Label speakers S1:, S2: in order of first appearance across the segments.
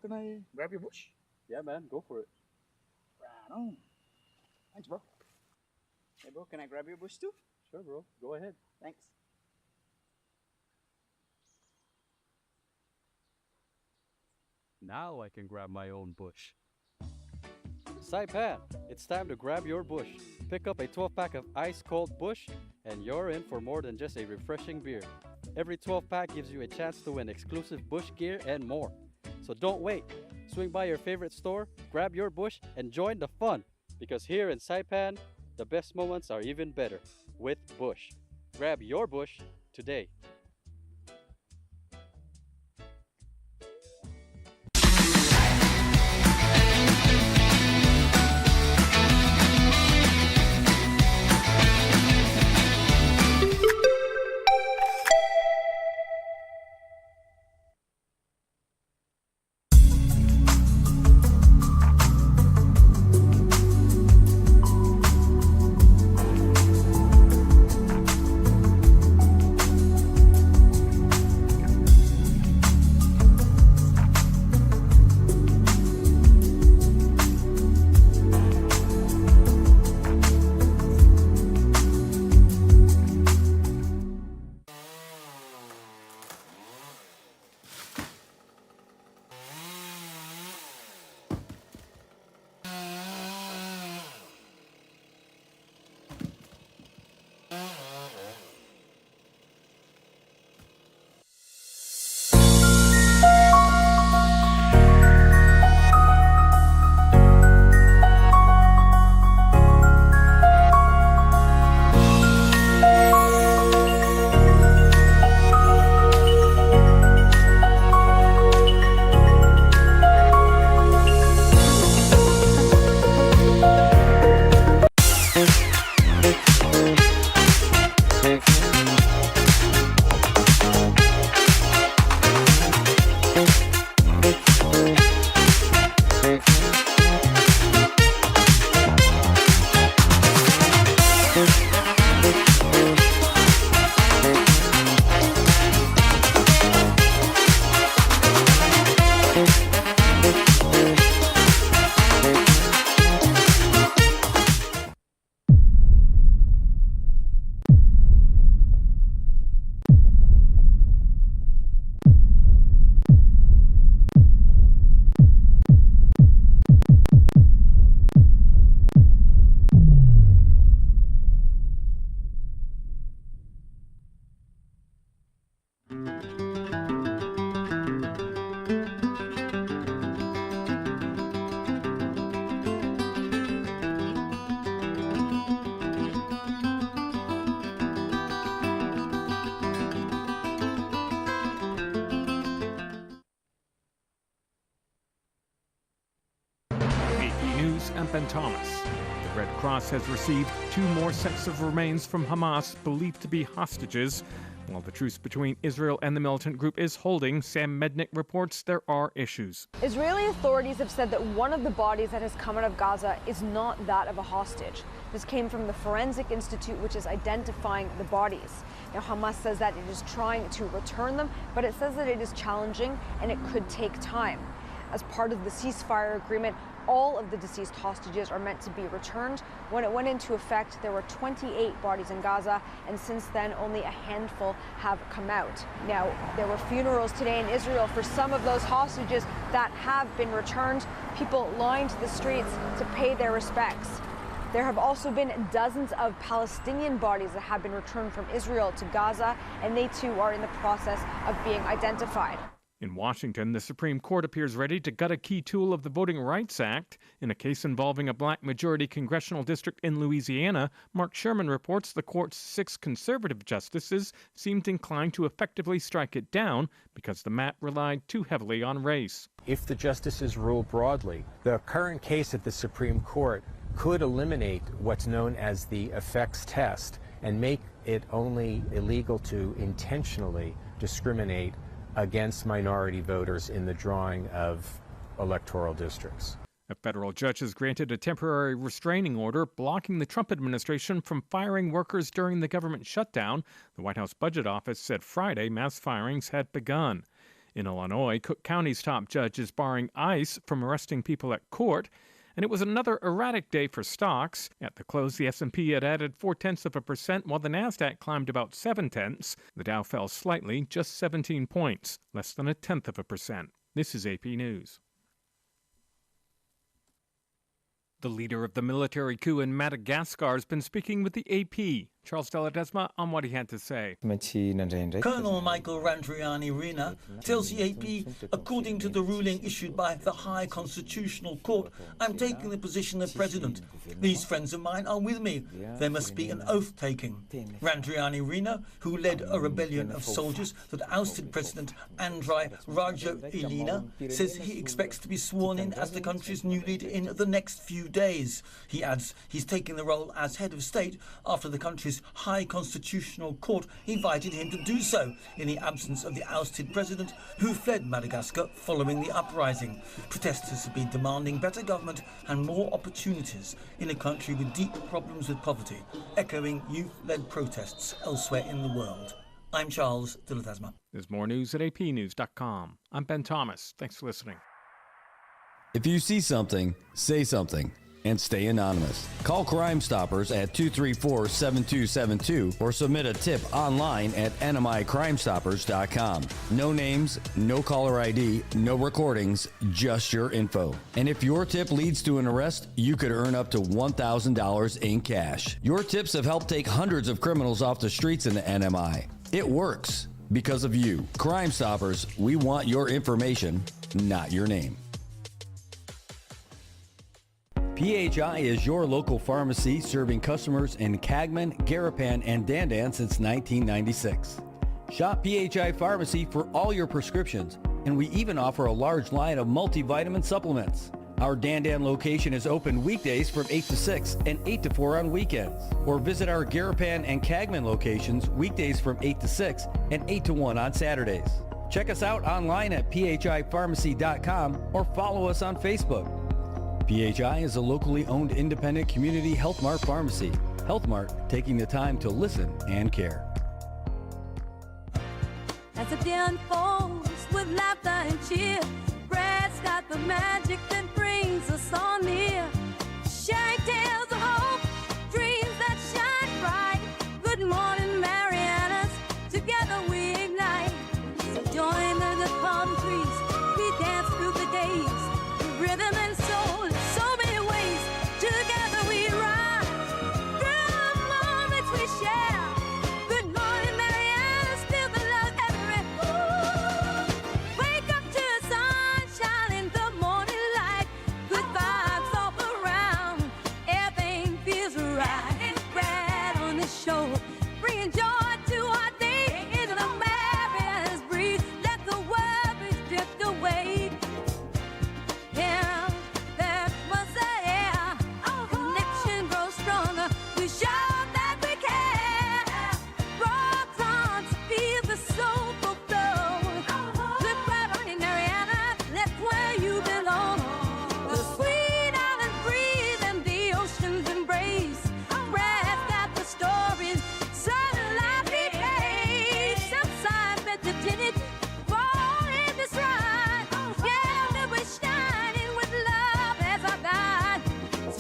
S1: can I grab your bush?
S2: Yeah, man, go for it.
S1: Right on. Thanks, bro. Hey, bro, can I grab your bush too?
S2: Sure, bro. Go ahead.
S1: Thanks.
S2: Now I can grab my own bush. Saipan, it's time to grab your bush. Pick up a 12-pack of ice-cold bush, and you're in for more than just a refreshing beer. Every 12-pack gives you a chance to win exclusive bush gear and more. So don't wait. Swing by your favorite store, grab your bush, and join the fun. Because here in Saipan, the best moments are even better with Bush. Grab your bush today.
S3: And Ben Thomas. The Red Cross has received 2 more sets of remains from Hamas believed to be hostages. While the truce between Israel and the militant group is holding, Sam Mednick reports there are issues.
S4: Israeli authorities have said that one of the bodies that has come out of Gaza is not that of a hostage. This came from the Forensic Institute, which is identifying the bodies. Now, Hamas says that it is trying to return them, but it says that it is challenging and it could take time. As part of the ceasefire agreement, all of the deceased hostages are meant to be returned. When it went into effect, there were 28 bodies in Gaza, and since then, only a handful have come out. Now, there were funerals today in Israel for some of those hostages that have been returned. People lined the streets to pay their respects. There have also been dozens of Palestinian bodies that have been returned from Israel to Gaza, and they too are in the process of being identified.
S3: In Washington, the Supreme Court appears ready to gut a key tool of the Voting Rights Act. In a case involving a black-majority congressional district in Louisiana, Mark Sherman reports the court's 6 conservative justices seemed inclined to effectively strike it down because the map relied too heavily on race.
S5: If the justices rule broadly, the current case at the Supreme Court could eliminate what's known as the effects test and make it only illegal to intentionally discriminate against minority voters in the drawing of electoral districts.
S3: A federal judge has granted a temporary restraining order blocking the Trump administration from firing workers during the government shutdown. The White House Budget Office said Friday mass firings had begun. In Illinois, Cook County's top judge is barring ICE from arresting people at court. And it was another erratic day for stocks. At the close, the S&P had added 0.4%, while the Nasdaq climbed about 0.7. The Dow fell slightly, just 17 points, less than 0.1%. This is AP News. The leader of the military coup in Madagascar has been speaking with the AP. Charles Deladesma on what he had to say.
S6: Colonel Michael Randrianirina tells the AP, according to the ruling issued by the High Constitutional Court, I'm taking the position of president. These friends of mine are with me. There must be an oath-taking. Randrianirina, who led a rebellion of soldiers that ousted President Andry Rajoelina, says he expects to be sworn in as the country's new leader in the next few days. He adds he's taking the role as head of state after the country's High Constitutional Court invited him to do so in the absence of the ousted president who fled Madagascar following the uprising. Protesters have been demanding better government and more opportunities in a country with deep problems with poverty, echoing youth-led protests elsewhere in the world. I'm Charles Dillatasma.
S3: There's more news at apnews.com. I'm Ben Thomas. Thanks for listening.
S7: If you see something, say something. And stay anonymous. Call Crime Stoppers at 234-7272 or submit a tip online at nmicrimestoppers.com. No names, no caller ID, no recordings, just your info. And if your tip leads to an arrest, you could earn up to $1,000 in cash. Your tips have helped take hundreds of criminals off the streets in the NMI. It works because of you. Crime Stoppers, we want your information, not your name. PHI is your local pharmacy serving customers in Cagman, Garapan, and Dandan since 1996. Shop PHI Pharmacy for all your prescriptions, and we even offer a large line of multivitamin supplements. Our Dandan location is open weekdays from 8 to 6 and 8 to 4 on weekends. Or visit our Garapan and Cagman locations weekdays from 8 to 6 and 8 to 1 on Saturdays. Check us out online at phipharmacy.com or follow us on Facebook. PHI is a locally owned independent community Health Mart pharmacy. Health Mart, taking the time to listen and care.
S8: As the day unfolds with laughter and cheer, Brad's got the magic that brings us all near. Sharing tales of hope, dreams that shine bright. Good morning, Marianas, together we ignite. So join the palm trees, we dance through the days, the rhythm and soul. Together we rise through the moments we share. Good morning, Marianas, feel the love everywhere. Wake up to the sunshine in the morning light. Good vibes all around, everything feels right. Brad on the show, bringing joy to our day. Into the Marianas breeze, let the worries drift away. Yeah.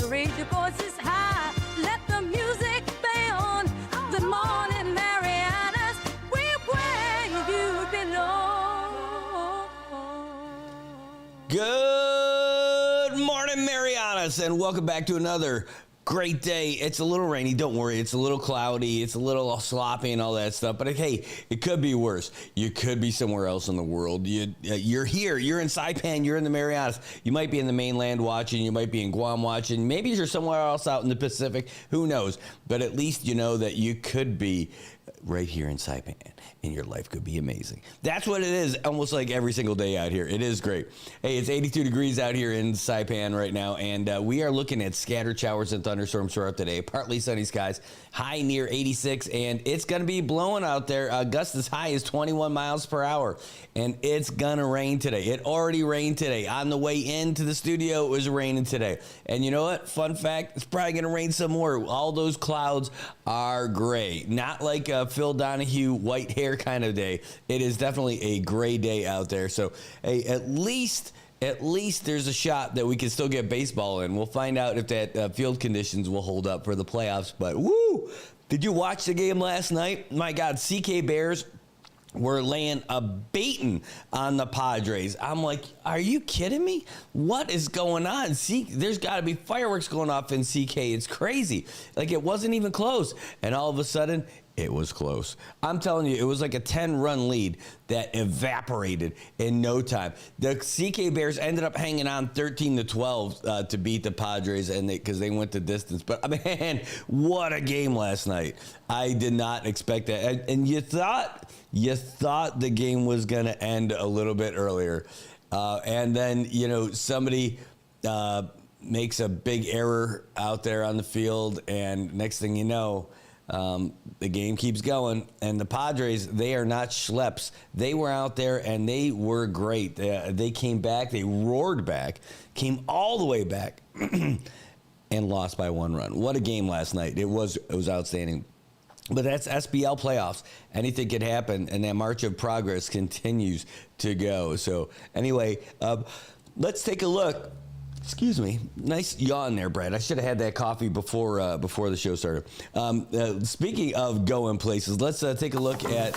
S8: Raise your voices high, let the music play on. Good morning, Marianas, we're where you belong.
S7: Good morning, Marianas, and welcome back to another great day. It's a little rainy, don't worry. It's a little cloudy, it's a little sloppy and all that stuff. But hey, it could be worse. You could be somewhere else in the world. You're here. You're in Saipan. You're in the Marianas. You might be in the mainland watching. You might be in Guam watching. Maybe you're somewhere else out in the Pacific. Who knows? But at least you know that you could be right here in Saipan, and your life could be amazing. That's what it is almost like every single day out here. It is great. Hey, it's 82 degrees out here in Saipan right now, and we are looking at scattered showers and thunderstorms throughout the day. Partly sunny skies, high near 86, and it's going to be blowing out there. Gusts as high as 21 miles per hour, and it's going to rain today. It already rained today. On the way into the studio, it was raining today. And you know what? Fun fact, it's probably going to rain some more. All those clouds are gray. Not like Phil Donahue white hair kind of day. It is definitely a gray day out there. So hey, at least there's a shot that we can still get baseball in. We'll find out if that field conditions will hold up for the playoffs. But woo! Did you watch the game last night? My God, CK Bears were laying a beating on the Padres. I'm like, are you kidding me? What is going on? There's got to be fireworks going off in CK. It's crazy. Like, it wasn't even close. And all of a sudden, it was close. I'm telling you, it was like a 10-run lead that evaporated in no time. The CK Bears ended up hanging on 13-12 to beat the Padres, and because they went the distance. But man, what a game last night! I did not expect that. And you thought the game was going to end a little bit earlier, and then somebody makes a big error out there on the field, and next thing you know. The game keeps going, and the Padres, they are not schleps. They were out there, and they were great. They came back. They roared back, came all the way back, and lost by 1 run. What a game last night. It was outstanding. But that's SBL playoffs. Anything can happen, and that march of progress continues to go. So anyway, let's take a look. Excuse me. Nice yawn there, Brad. I should have had that coffee before the show started. Speaking of going places, let's take a look at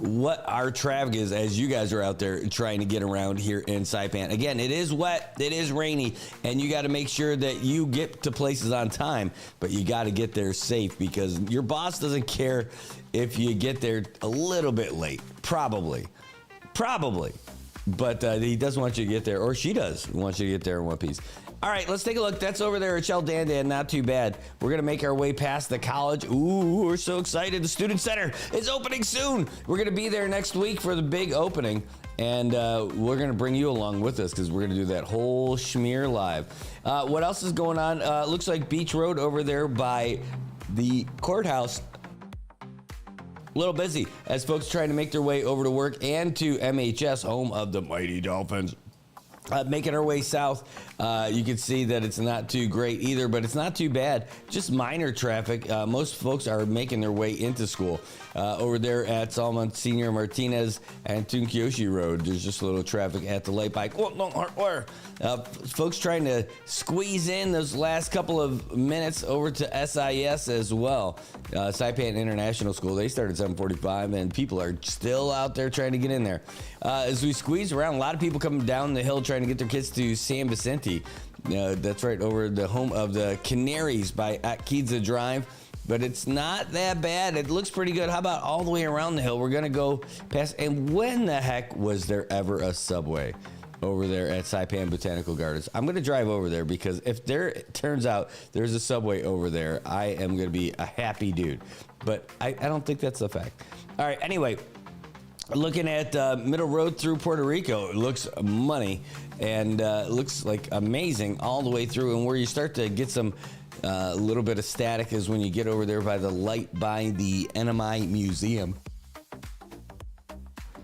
S7: what our traffic is as you guys are out there trying to get around here in Saipan. Again, it is wet, it is rainy, and you got to make sure that you get to places on time, but you got to get there safe because your boss doesn't care if you get there a little bit late. Probably. But he does want you to get there, or she does want you to get there in one piece. All right, let's take a look. That's over there at Shell Dandan. Not too bad. We're going to make our way past the college. Ooh, we're so excited. The Student Center is opening soon. We're going to be there next week for the big opening, and we're going to bring you along with us because we're going to do that whole schmear live. What else is going on? Looks like Beach Road over there by the courthouse. A little busy as folks trying to make their way over to work and to MHS, home of the mighty Dolphins. Making our way south, you can see that it's not too great either, but it's not too bad. Just minor traffic. Most folks are making their way into school. Over there at Salmon Senior Martinez and Tunkyoshi Road, there's just a little traffic at the light bike. Folks trying to squeeze in those last couple of minutes over to SIS as well. Saipan International School, they started at 7:45, and people are still out there trying to get in there. As we squeeze around, a lot of people coming down the hill trying to get their kids to San Vicente. That's right, over the home of the Canaries by Atkiza Drive. But it's not that bad. It looks pretty good. How about all the way around the hill? We're going to go past. And when the heck was there ever a Subway over there at Saipan Botanical Gardens? I'm going to drive over there because if it turns out there's a Subway over there, I am going to be a happy dude. But I don't think that's the fact. All right, anyway. Looking at Middle Road through Puerto Rico, it looks money and looks like amazing all the way through. And where you start to get some little bit of static is when you get over there by the light by the NMI Museum.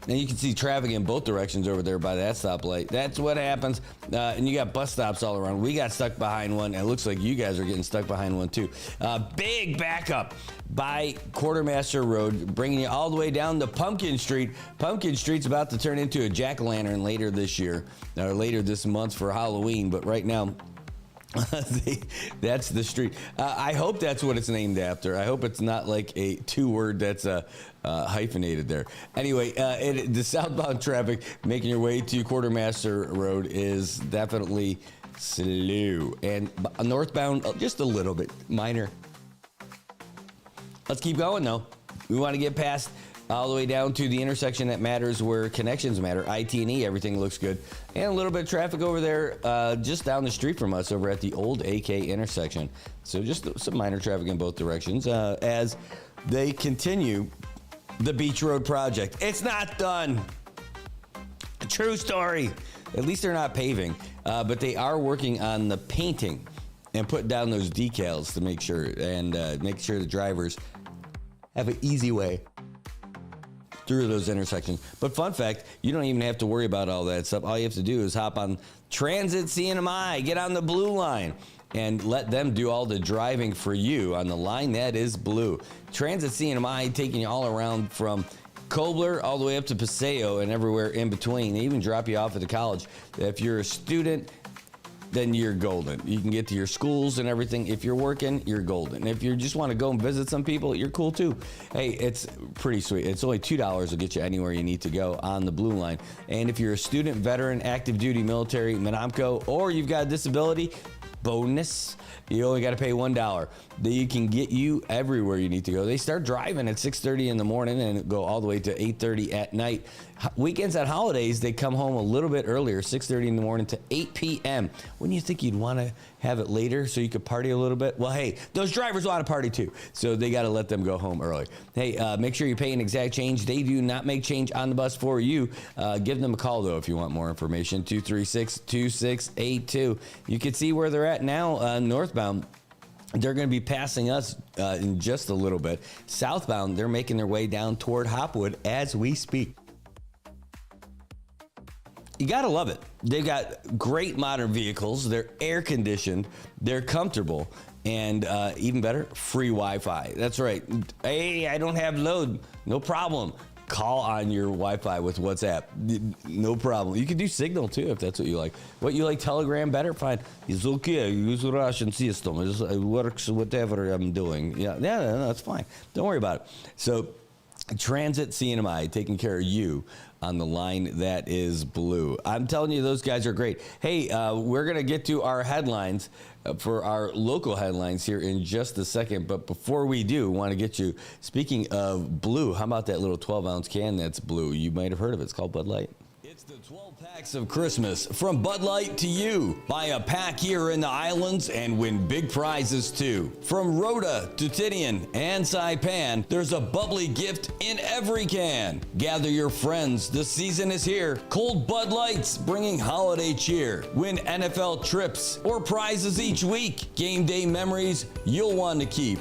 S7: And you can see traffic in both directions over there by that stoplight. That's what happens. And you got bus stops all around. We got stuck behind one. And it looks like you guys are getting stuck behind one too. Big backup by Quartermaster Road, bringing you all the way down to Pumpkin Street. Pumpkin Street's about to turn into a jack-o'-lantern later this year, or later this month for Halloween. But right now, that's the street. I hope that's what it's named after. I hope it's not like a 2-word that's hyphenated there. Anyway, the southbound traffic making your way to Quartermaster Road is definitely slow. And northbound, just a little bit minor. Let's keep going, though. We want to get past all the way down to the intersection that matters, where connections matter. IT&E, everything looks good. And a little bit of traffic over there just down the street from us over at the old AK intersection. So just some minor traffic in both directions as they continue the Beach Road project. It's not done. A true story. At least they're not paving, but they are working on the painting and putting down those decals to make sure the drivers have an easy way through those intersections. But fun fact, you don't even have to worry about all that stuff. All you have to do is hop on Transit CNMI, get on the blue line, and let them do all the driving for you on the line that is blue. Transit CNMI taking you all around from Kobler all the way up to Paseo and everywhere in between. They even drop you off at the college. If you're a student, then you're golden. You can get to your schools and everything. If you're working, you're golden. If you just want to go and visit some people, you're cool too. Hey, it's pretty sweet. It's only $2 to get you anywhere you need to go on the blue line. And if you're a student, veteran, active duty, military, Monopco, or you've got a disability, bonus, you only got to pay $1. They can get you everywhere you need to go. They start driving at 6:30 in the morning and go all the way to 8:30 at night. Weekends and holidays, they come home a little bit earlier, 6:30 in the morning to 8 p.m. Wouldn't you think you'd want to have it later so you could party a little bit? Well, hey, those drivers want to party too, so they got to let them go home early. Hey, make sure you pay an exact change. They do not make change on the bus for you. Give them a call, though, if you want more information, 236-2682. You can see where they're at now northbound. They're going to be passing us in just a little bit. Southbound, they're making their way down toward Hopwood as we speak. You got to love it. They've got great modern vehicles. They're air conditioned. They're comfortable. And even better, free Wi-Fi. That's right. Hey, I don't have load. No problem. Call on your Wi-Fi with WhatsApp. No problem. You can do Signal too if that's what you like. What you like, Telegram better? Fine. It's okay. Use the Russian system. It works whatever I'm doing. Yeah, no, that's fine. Don't worry about it. So, Transit CNMI taking care of you on the line that is blue. I'm telling you, those guys are great. Hey, we're going to get to our headlines for our local headlines here in just a second. But before we do, I want to get you, speaking of blue, how about that little 12-ounce can that's blue? You might have heard of it. It's called Bud Light. It's the 12 packs of Christmas from Bud Light to you. Buy a pack here in the islands and win big prizes too. From Rhoda to Tinian and Saipan, there's a bubbly gift in every can. Gather your friends. The season is here. Cold Bud Lights bringing holiday cheer. Win NFL trips or prizes each week. Game day memories you'll want to keep.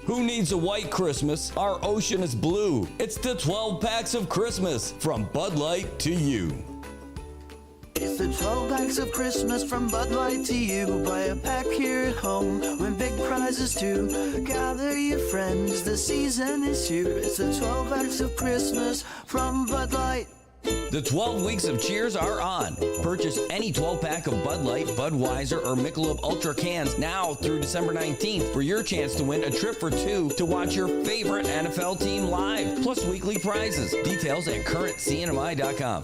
S7: Who needs a white Christmas? Our ocean is blue. It's the 12 packs of Christmas from Bud Light to you.
S9: It's the 12 packs of Christmas from Bud Light to you. Buy a pack here at home, win big prizes too. Gather your friends, the season is here. It's the 12 packs of Christmas from Bud Light.
S7: The 12 weeks of cheers are on. Purchase any 12-pack of Bud Light, Budweiser, or Michelob Ultra cans now through December 19th for your chance to win a trip for two to watch your favorite NFL team live, plus weekly prizes. Details at currentcnmi.com.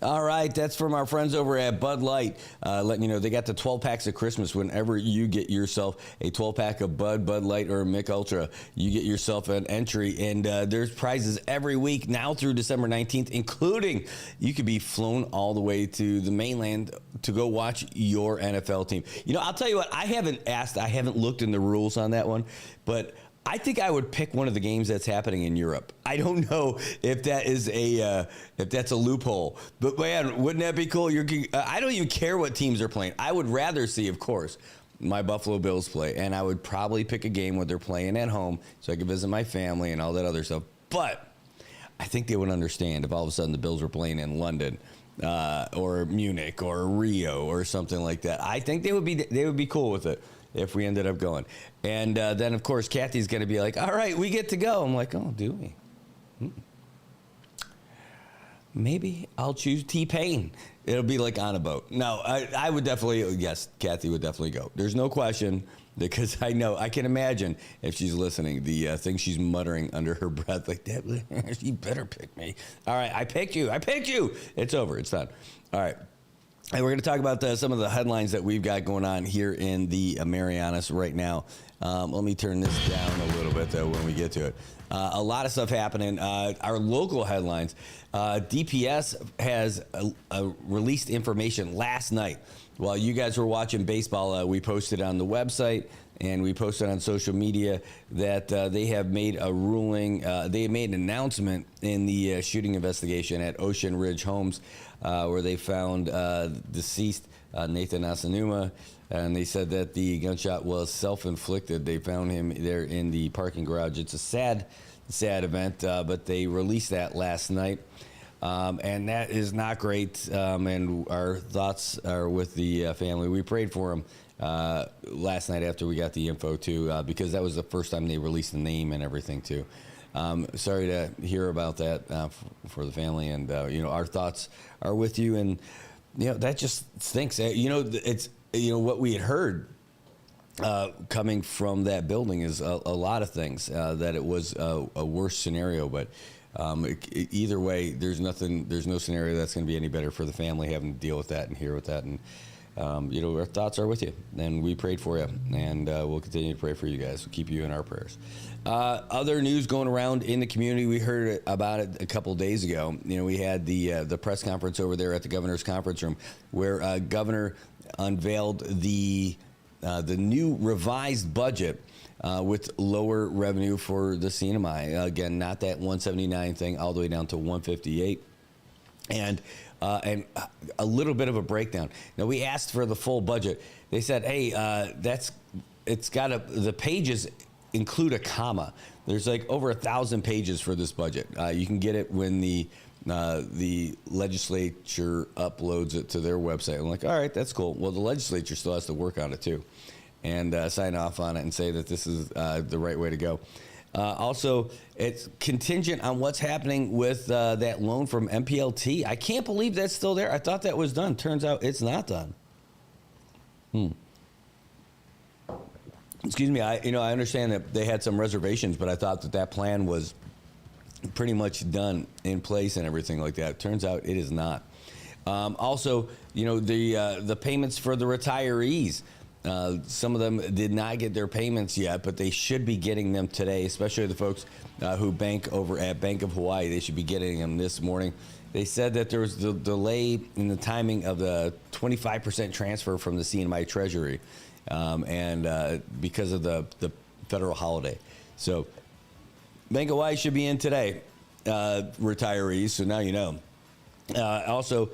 S7: All right, that's from our friends over at Bud Light, letting you know they got the 12 packs of Christmas. Whenever you get yourself a 12-pack of Bud Light, or Mick Ultra, you get yourself an entry, and there's prizes every week now through December 19th, including you could be flown all the way to the mainland to go watch your NFL team. You know, I'll tell you what, I haven't looked in the rules on that one, but I think I would pick one of the games that's happening in Europe. I don't know if that is if that's a loophole, but man, wouldn't that be cool? I don't even care what teams are playing. I would rather see, of course, my Buffalo Bills play, and I would probably pick a game where they're playing at home so I could visit my family and all that other stuff. But I think they would understand if all of a sudden the Bills were playing in London or Munich or Rio or something like that. I think they would be cool with it if we ended up going. And then, of course, Kathy's going to be like, all right, we get to go. I'm like, oh, do we? Maybe I'll choose T-Pain. It'll be like on a boat. No, I would definitely, yes, Kathy would definitely go. There's no question, because I can imagine if she's listening, the thing she's muttering under her breath, like, that, you better pick me. All right, I picked you. It's over. It's done. All right. And we're going to talk about some of the headlines that we've got going on here in the Marianas right now. Let me turn this down a little bit, though, when we get to it. A lot of stuff happening. Our local headlines. DPS has released information last night. While you guys were watching baseball, we posted on the website and we posted on social media that they have made a ruling. They made an announcement in the shooting investigation at Ocean Ridge Homes, where they found deceased Nathan Asanuma, and they said that the gunshot was self-inflicted. They found him there in the parking garage. It's a sad event, but they released that last night. And that is not great. And our thoughts are with the family. We prayed for him last night after we got the info, too, because that was the first time they released the name and everything, too. Sorry to hear about that for the family. And, our thoughts are with you. And, that just stinks. It's, what we had heard coming from that building is a lot of things, that it was a worse scenario. But either way, there's no scenario that's going to be any better for the family having to deal with that and hear with that. And, our thoughts are with you, and we prayed for you, and we'll continue to pray for you guys. We'll keep you in our prayers. Other news going around in the community, we heard about it a couple days ago. We had the press conference over there at the governor's conference room where governor unveiled the new revised budget with lower revenue for the CNMI. Again, not that 179 thing all the way down to 158. And a little bit of a breakdown. Now, we asked for the full budget. They said, hey, the pages include a comma. There's like over 1,000 pages for this budget. You can get it when the legislature uploads it to their website. I'm like, all right, that's cool. Well, the legislature still has to work on it too, and sign off on it and say that this is the right way to go. Also, it's contingent on what's happening with that loan from MPLT. I can't believe that's still there. I thought that was done. Turns out it's not done. Excuse me. I understand that they had some reservations, but I thought that plan was pretty much done in place and everything like that. Turns out it is not. Also, the payments for the retirees. Some of them did not get their payments yet, but they should be getting them today, especially the folks who bank over at Bank of Hawaii. They should be getting them this morning. They said that there was the delay in the timing of the 25% transfer from the CNMI Treasury, and because of the federal holiday. So Bank of Hawaii should be in today, retirees, so now you know. Also,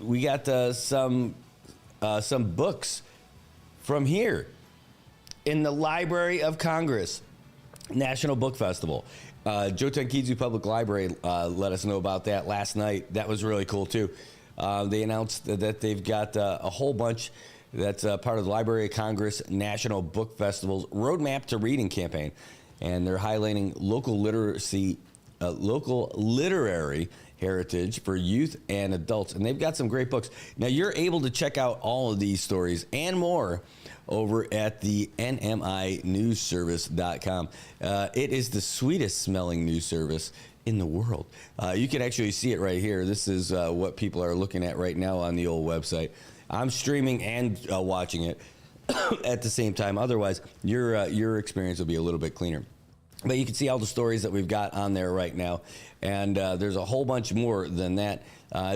S7: we got some books from here in the Library of Congress, National Book Festival. Joe Tenkizu Public Library let us know about that last night. That was really cool, too. They announced that they've got a whole bunch that's part of the Library of Congress National Book Festival's Roadmap to Reading campaign. And they're highlighting local literary heritage for youth and adults. And they've got some great books. Now, you're able to check out all of these stories and more over at the nminewsservice.com. It is the sweetest smelling news service in the world. You can actually see it right here. This is what people are looking at right now on the old website. I'm streaming and watching it at the same time. Otherwise, your experience will be a little bit cleaner. But you can see all the stories that we've got on there right now. And there's a whole bunch more than that.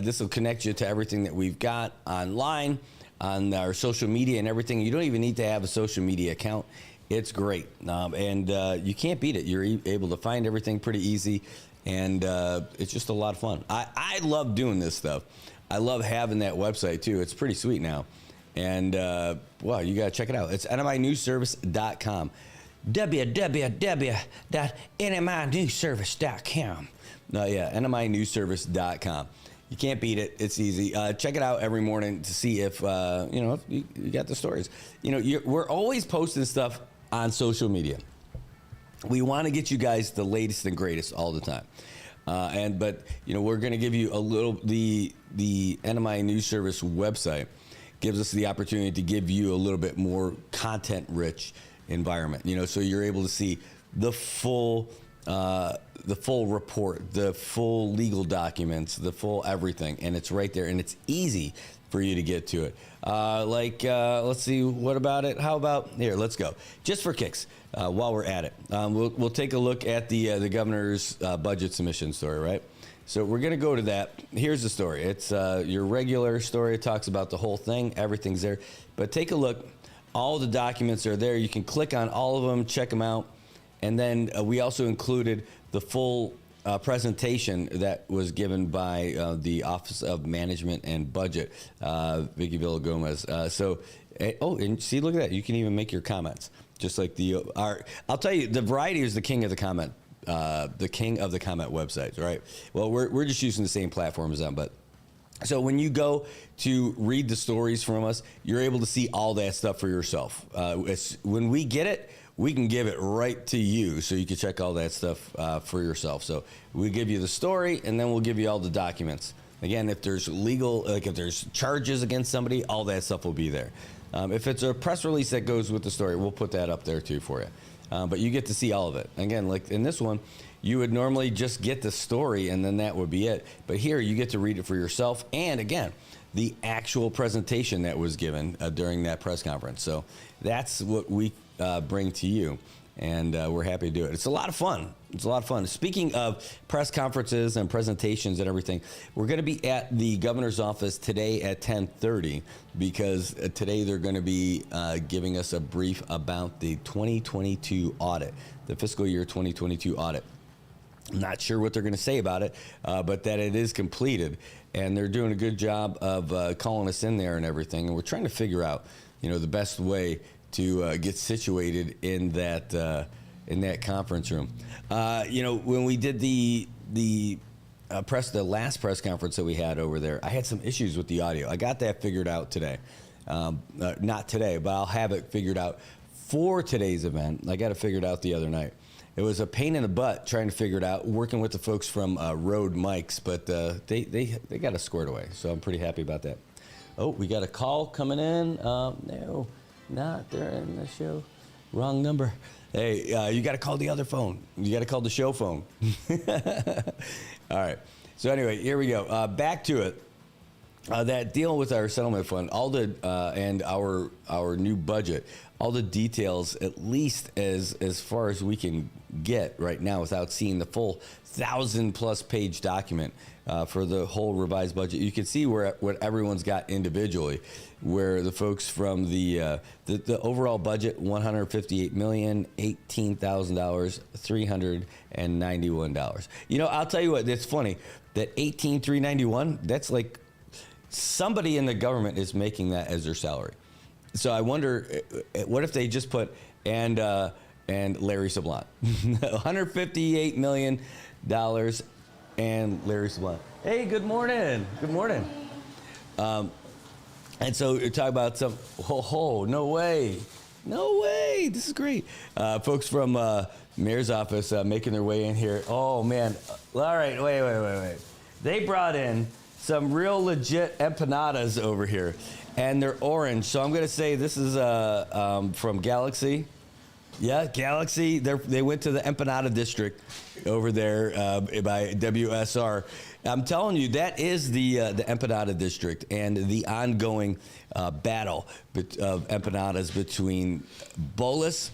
S7: This will connect you to everything that we've got online, on our social media and everything. You don't even need to have a social media account. It's great. And you can't beat it. You're able to find everything pretty easy. And it's just a lot of fun. I love doing this stuff. I love having that website, too. It's pretty sweet now. And, well, you got to check it out. It's nminewsservice.com. www.nminewsservice.com. nminewsservice.com. You can't beat it. It's easy. Check it out every morning to see if, if you got the stories. We're always posting stuff on social media. We want to get you guys the latest and greatest all the time. But we're going to give you a little, the NMI News Service website gives us the opportunity to give you a little bit more content-rich environment, so you're able to see the full report, the full legal documents, the full everything, and it's right there, and it's easy for you to get to it. Let's see, what about it? How about here? Let's go. Just for kicks, while we're at it, we'll take a look at the governor's budget submission story, right? So we're gonna go to that. Here's the story. It's your regular story. It talks about the whole thing. Everything's there, but take a look. All the documents are there. You can click on all of them, check them out. And then we also included the full presentation that was given by the Office of Management and Budget, Vicky Villagomez. And see, look at that. You can even make your comments, just like I'll tell you, the variety is the king of the comment the king of the comment websites, right? Well, we're just using the same platform as them, but so when you go to read the stories from us, you're able to see all that stuff for yourself. When we get it, we can give it right to you, so you can check all that stuff for yourself. So we give you the story, and then we'll give you all the documents. Again, if there's if there's charges against somebody, all that stuff will be there. If it's a press release that goes with the story, we'll put that up there too for you. But you get to see all of it. Again, like in this one, you would normally just get the story and then that would be it. But here you get to read it for yourself. And again, the actual presentation that was given during that press conference. So that's what we bring to you. And we're happy to do it. It's a lot of fun. It's a lot of fun. Speaking of press conferences and presentations and everything, we're going to be at the governor's office today at 10:30 because today they're going to be giving us a brief about the 2022 audit, the fiscal year 2022 audit. I'm not sure what they're going to say about it, but that it is completed. And they're doing a good job of calling us in there and everything. And we're trying to figure out, the best way to get situated in that conference room. When we did the last press conference that we had over there, I had some issues with the audio. I got that figured out today. Not today, but I'll have it figured out for today's event. I got it figured out the other night. It was a pain in the butt trying to figure it out, working with the folks from Rode Mics, but they got us squared away, so I'm pretty happy about that. Oh, we got a call coming in. No, not during the show. Wrong number. Hey, you got to call the other phone. You got to call the show phone. All right. So anyway, here we go. Back to it. That deal with our settlement fund, all the and our new budget, all the details, at least as far as we can get right now, without seeing the full 1,000+ page document for the whole revised budget. You can see what everyone's got individually. Where the folks from the overall budget, $158,018,000, $391. I'll tell you what, it's funny that 18,391. That's like somebody in the government is making that as their salary. So I wonder, what if they just put and Larry Sablon, $158 million and Larry Sablon. Hey, good morning. Good morning. And so you're talking about some, no way. This is great. Folks from Mayor's office making their way in here. Oh, man. All right, wait. They brought in some real legit empanadas over here, and they're orange. So I'm going to say this is from Galaxy. Yeah, Galaxy. They went to the empanada district over there by WSR. I'm telling you, that is the empanada district and the ongoing battle of empanadas between Bolus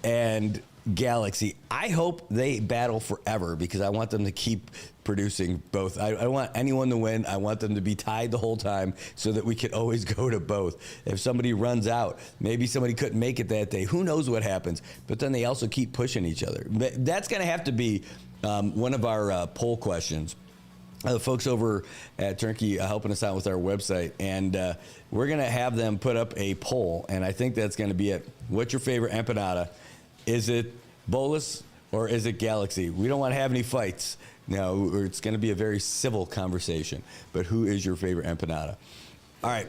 S7: and Galaxy. I hope they battle forever because I want them to keep producing both. I don't want anyone to win. I want them to be tied the whole time so that we can always go to both. If somebody runs out, maybe somebody couldn't make it that day. Who knows what happens? But then they also keep pushing each other. That's going to have to be one of our poll questions. The folks over at Turnkey helping us out with our website, and we're going to have them put up a poll, and I think that's going to be it. What's your favorite empanada? Is it Bolus or is it Galaxy? We don't want to have any fights. No, it's going to be a very civil conversation. But who is your favorite empanada? All right.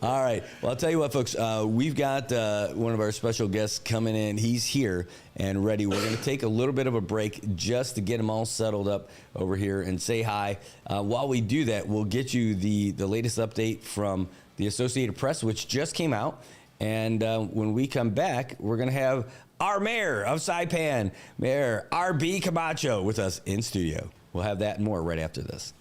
S7: All right. Well, I'll tell you what, folks. We've got one of our special guests coming in. He's here and ready. We're going to take a little bit of a break just to get him all settled up over here and say hi. While we do that, we'll get you the latest update from the Associated Press, which just came out. And when we come back, we're going to have our mayor of Saipan, Mayor R.B. Camacho, with us in studio. We'll have that and more right after this.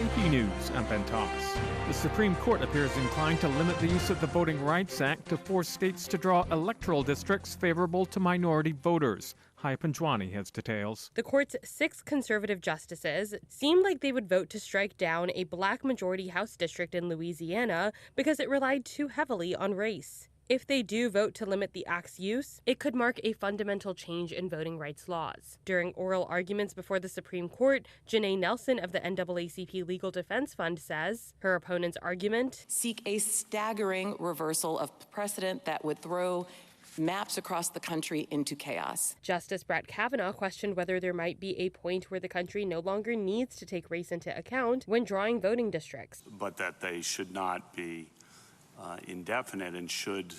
S3: AP News, I'm Ben Thomas. The Supreme Court appears inclined to limit the use of the Voting Rights Act to force states to draw electoral districts favorable to minority voters. Hai Panjwani has details.
S10: The court's 6 conservative justices seemed like they would vote to strike down a black majority House district in Louisiana because it relied too heavily on race. If they do vote to limit the act's use, it could mark a fundamental change in voting rights laws. During oral arguments before the Supreme Court, Janae Nelson of the NAACP Legal Defense Fund says her opponent's argument
S11: seek a staggering reversal of precedent that would throw maps across the country into chaos.
S10: Justice Brett Kavanaugh questioned whether there might be a point where the country no longer needs to take race into account when drawing voting districts.
S12: But that they should not be indefinite and should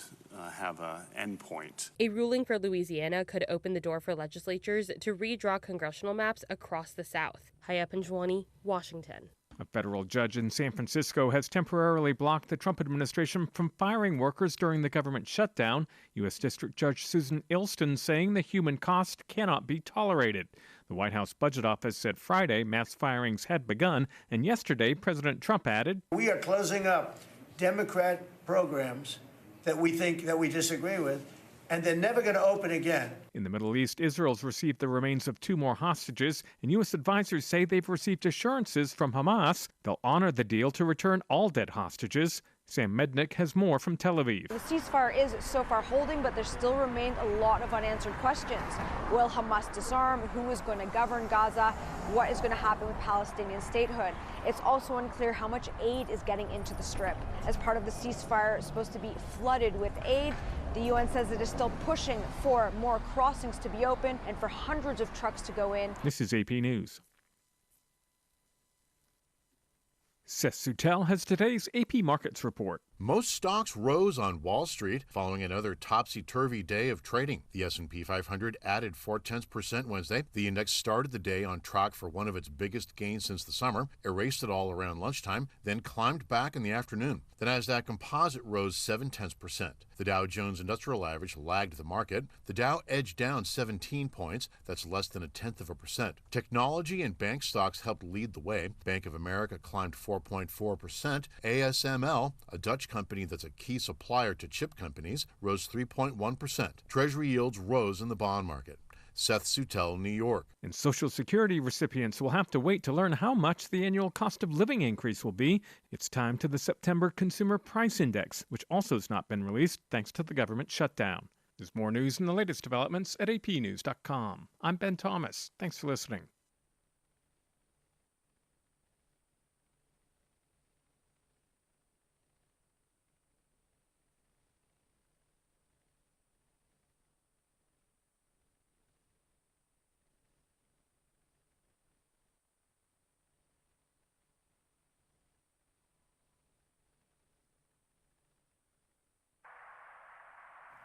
S12: have an endpoint.
S10: A ruling for Louisiana could open the door for legislatures to redraw congressional maps across the South. Hayat Panjwani, Washington.
S3: A federal judge in San Francisco has temporarily blocked the Trump administration from firing workers during the government shutdown. U.S. District Judge Susan Ilston saying the human cost cannot be tolerated. The White House Budget Office said Friday mass firings had begun, and yesterday President Trump added,
S13: "We are closing up Democrat programs that we disagree with, and they're never going to open again."
S3: In the Middle East, Israel's received the remains of 2 more hostages, and U.S. advisors say they've received assurances from Hamas they'll honor the deal to return all dead hostages. Sam Mednick has more from Tel Aviv.
S4: The ceasefire is so far holding, but there still remain a lot of unanswered questions. Will Hamas disarm? Who is going to govern Gaza? What is going to happen with Palestinian statehood? It's also unclear how much aid is getting into the Strip. As part of the ceasefire supposed to be flooded with aid, the UN says it is still pushing for more crossings to be open and for hundreds of trucks to go in.
S3: This is AP News. Seth Soutel has today's AP Markets report.
S14: Most stocks rose on Wall Street following another topsy-turvy day of trading. The S&P 500 added 0.4% Wednesday. The index started the day on track for one of its biggest gains since the summer, erased it all around lunchtime, then climbed back in the afternoon. The Nasdaq Composite rose 0.7%. The Dow Jones Industrial Average lagged the market. The Dow edged down 17 points. That's less than 0.1%. Technology and bank stocks helped lead the way. Bank of America climbed 4.4%. ASML, a Dutch company that's a key supplier to chip companies, rose 3.1%. Treasury yields rose in the bond market. Seth Soutel, New York.
S3: And Social Security recipients will have to wait to learn how much the annual cost of living increase will be. It's time to the September Consumer Price Index, which also has not been released thanks to the government shutdown. There's more news and the latest developments at apnews.com. I'm Ben Thomas. Thanks for listening.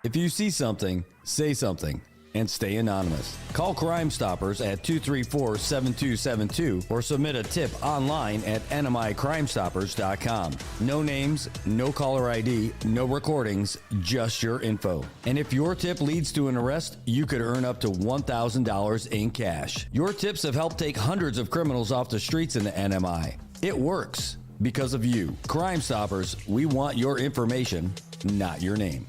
S7: If you see something, say something, and stay anonymous. Call Crime Stoppers at 234-7272 or submit a tip online at nmicrimestoppers.com. No names, no caller ID, no recordings, just your info. And if your tip leads to an arrest, you could earn up to $1,000 in cash. Your tips have helped take hundreds of criminals off the streets in the NMI. It works because of you. Crime Stoppers, we want your information, not your name.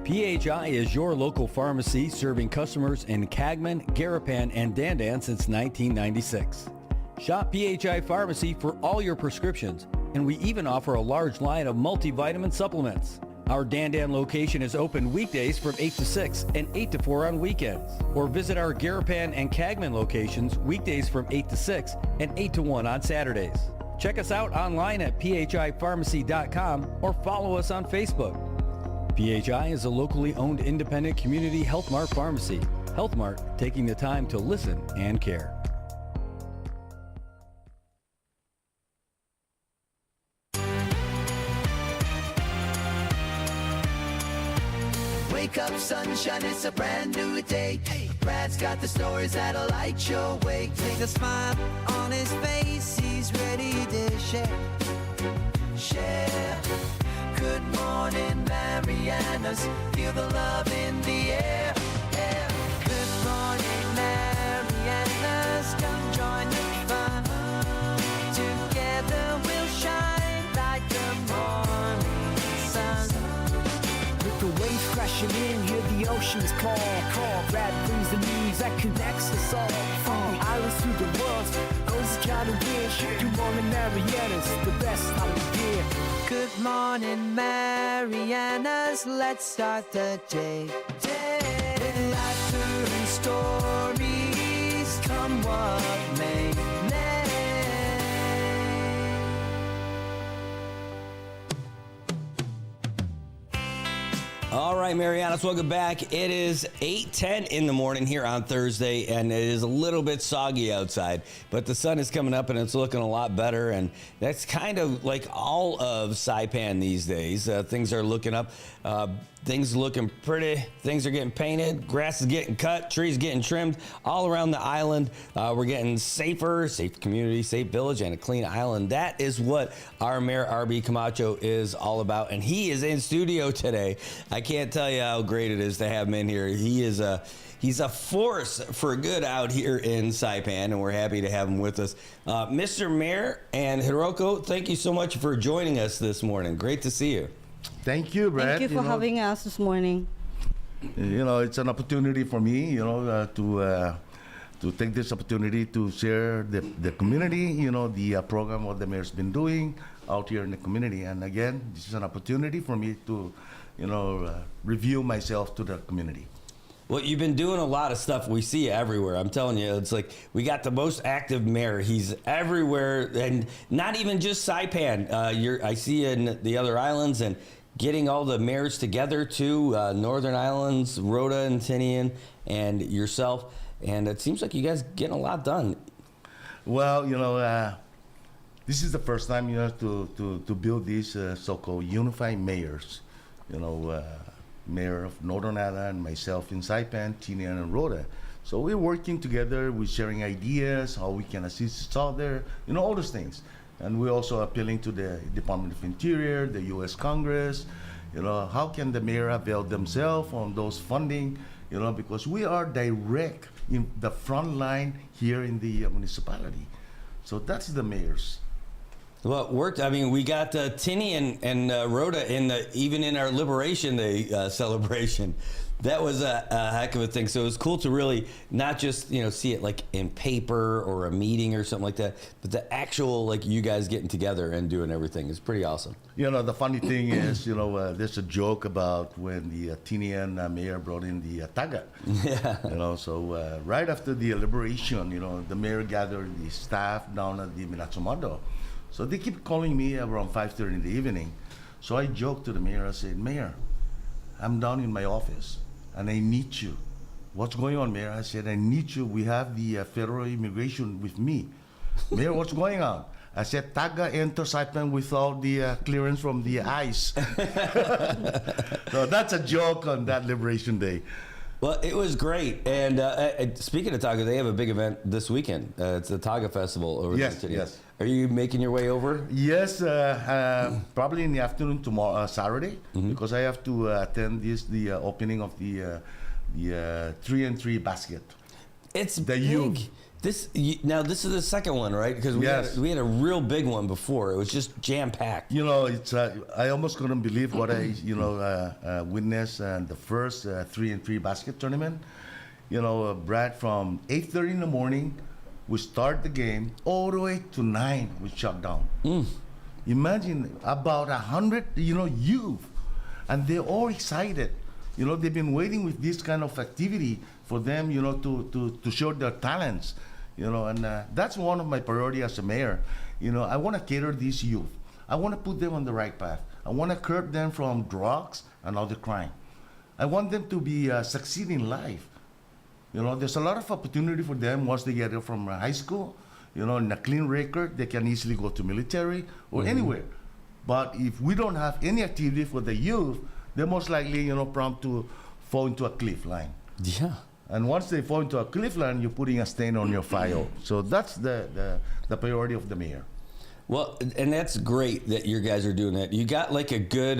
S7: PHI is your local pharmacy serving customers in Cagman, Garapan, and Dandan since 1996. Shop PHI Pharmacy for all your prescriptions, and we even offer a large line of multivitamin supplements. Our Dandan location is open weekdays from 8 to 6 and 8 to 4 on weekends. Or visit our Garapan and Cagman locations weekdays from 8 to 6 and 8 to 1 on Saturdays. Check us out online at phipharmacy.com or follow us on Facebook. PHI is a locally owned independent community Health Mart pharmacy. Health Mart, taking the time to listen and care.
S9: Wake up, sunshine, it's a brand new day. Brad's got the stories that'll light your way. Take a smile on his face, he's ready to share. Share. Good morning, Marianas. Feel the love in the air. Good morning, Marianas. Come join the fun. Together we'll shine like the morning sun.
S15: With the waves crashing in, hear the oceans call. Brad brings the news that connects us all. From the islands to the world, those kind of wish. Good morning, Marianas, the best time of year.
S9: Good morning, Marianas. Let's start the day. With laughter and stories, come what may.
S7: right, Marianas, welcome back. It is 8:10 in the morning here on Thursday, and it is a little bit soggy outside, but the sun is coming up and it's looking a lot better, and that's kind of like all of Saipan these days. Things are looking up. Things looking pretty. Things are getting painted. Grass is getting cut. Trees getting trimmed all around the island. We're getting safer, safe community, safe village, and a clean island. That is what our Mayor R.B. Camacho is all about, and he is in studio today. I can't tell you how great it is to have him in here. He's a force for good out here in Saipan, and we're happy to have him with us. Mr. Mayor and Hiroko, thank you so much for joining us this morning. Great to see you.
S16: Thank you, Brad.
S17: Thank you for having us this morning.
S16: You know, it's an opportunity for me, to take this opportunity to share the community, the program what the mayor's been doing out here in the community. And again, this is an opportunity for me to, review myself to the community.
S7: Well, you've been doing a lot of stuff. We see you everywhere. I'm telling you, it's like we got the most active mayor. He's everywhere, and not even just Saipan. I see you in the other islands and getting all the mayors together too, Northern Islands, Rhoda and Tinian, and yourself. And it seems like you guys getting a lot done.
S16: Well, this is the first time, to build these so-called unified mayors. Mayor of Northern Island, myself in Saipan, Tinian and Rhoda. So we're working together, we're sharing ideas, how we can assist each other, all those things. And we're also appealing to the Department of Interior, the U.S. Congress, how can the mayor avail themselves on those funding, because we are direct in the front line here in the municipality. So that's the mayors.
S7: Well, it worked. I mean, we got Tinian and Rhoda even in our Liberation Day celebration. That was a heck of a thing. So it was cool to really not just see it like in paper or a meeting or something like that, but the actual like you guys getting together and doing everything is pretty awesome.
S16: The funny thing is, there's a joke about when the Tinian mayor brought in the taga.
S7: Yeah.
S16: So right after the liberation, the mayor gathered the staff down at the Minatsumado. So they keep calling me around 5:30 in the evening. So I joked to the mayor. I said, "Mayor, I'm down in my office and I need you." "What's going on, Mayor?" I said, "I need you. We have the federal immigration with me." "Mayor, what's going on?" I said, "Taga enter Saipan without the clearance from the ICE." So that's a joke on that Liberation Day.
S7: Well, it was great. And speaking of Taga, they have a big event this weekend. It's the Taga Festival over there today.
S16: Yes.
S7: Are you making your way over?
S16: Yes, probably in the afternoon tomorrow, Saturday, because I have to attend the opening of the 3-and-3 basket.
S7: It's
S16: the
S7: big.
S16: youth.
S7: This is the second one, right? Because we had a real big one before. It was just jam packed.
S16: It's I almost couldn't believe what I witnessed in the first 3-and-3 basket tournament. Brad, from 8:30 in the morning, we start the game all the way to 9. We shut down. Imagine about 100 youth, and they're all excited. They've been waiting with this kind of activity for them, to show their talents. And that's one of my priorities as a mayor. I want to cater these youth. I want to put them on the right path. I want to curb them from drugs and other crime. I want them to be succeed in life. There's a lot of opportunity for them once they get from high school. In a clean record, they can easily go to military or anywhere. But if we don't have any activity for the youth, they're most likely, prompt to fall into a cliff line.
S7: Yeah.
S16: And once they fall into a cliff line, you're putting a stain on your file. So that's the priority of the mayor.
S7: Well, and that's great that you guys are doing that. You got like a good,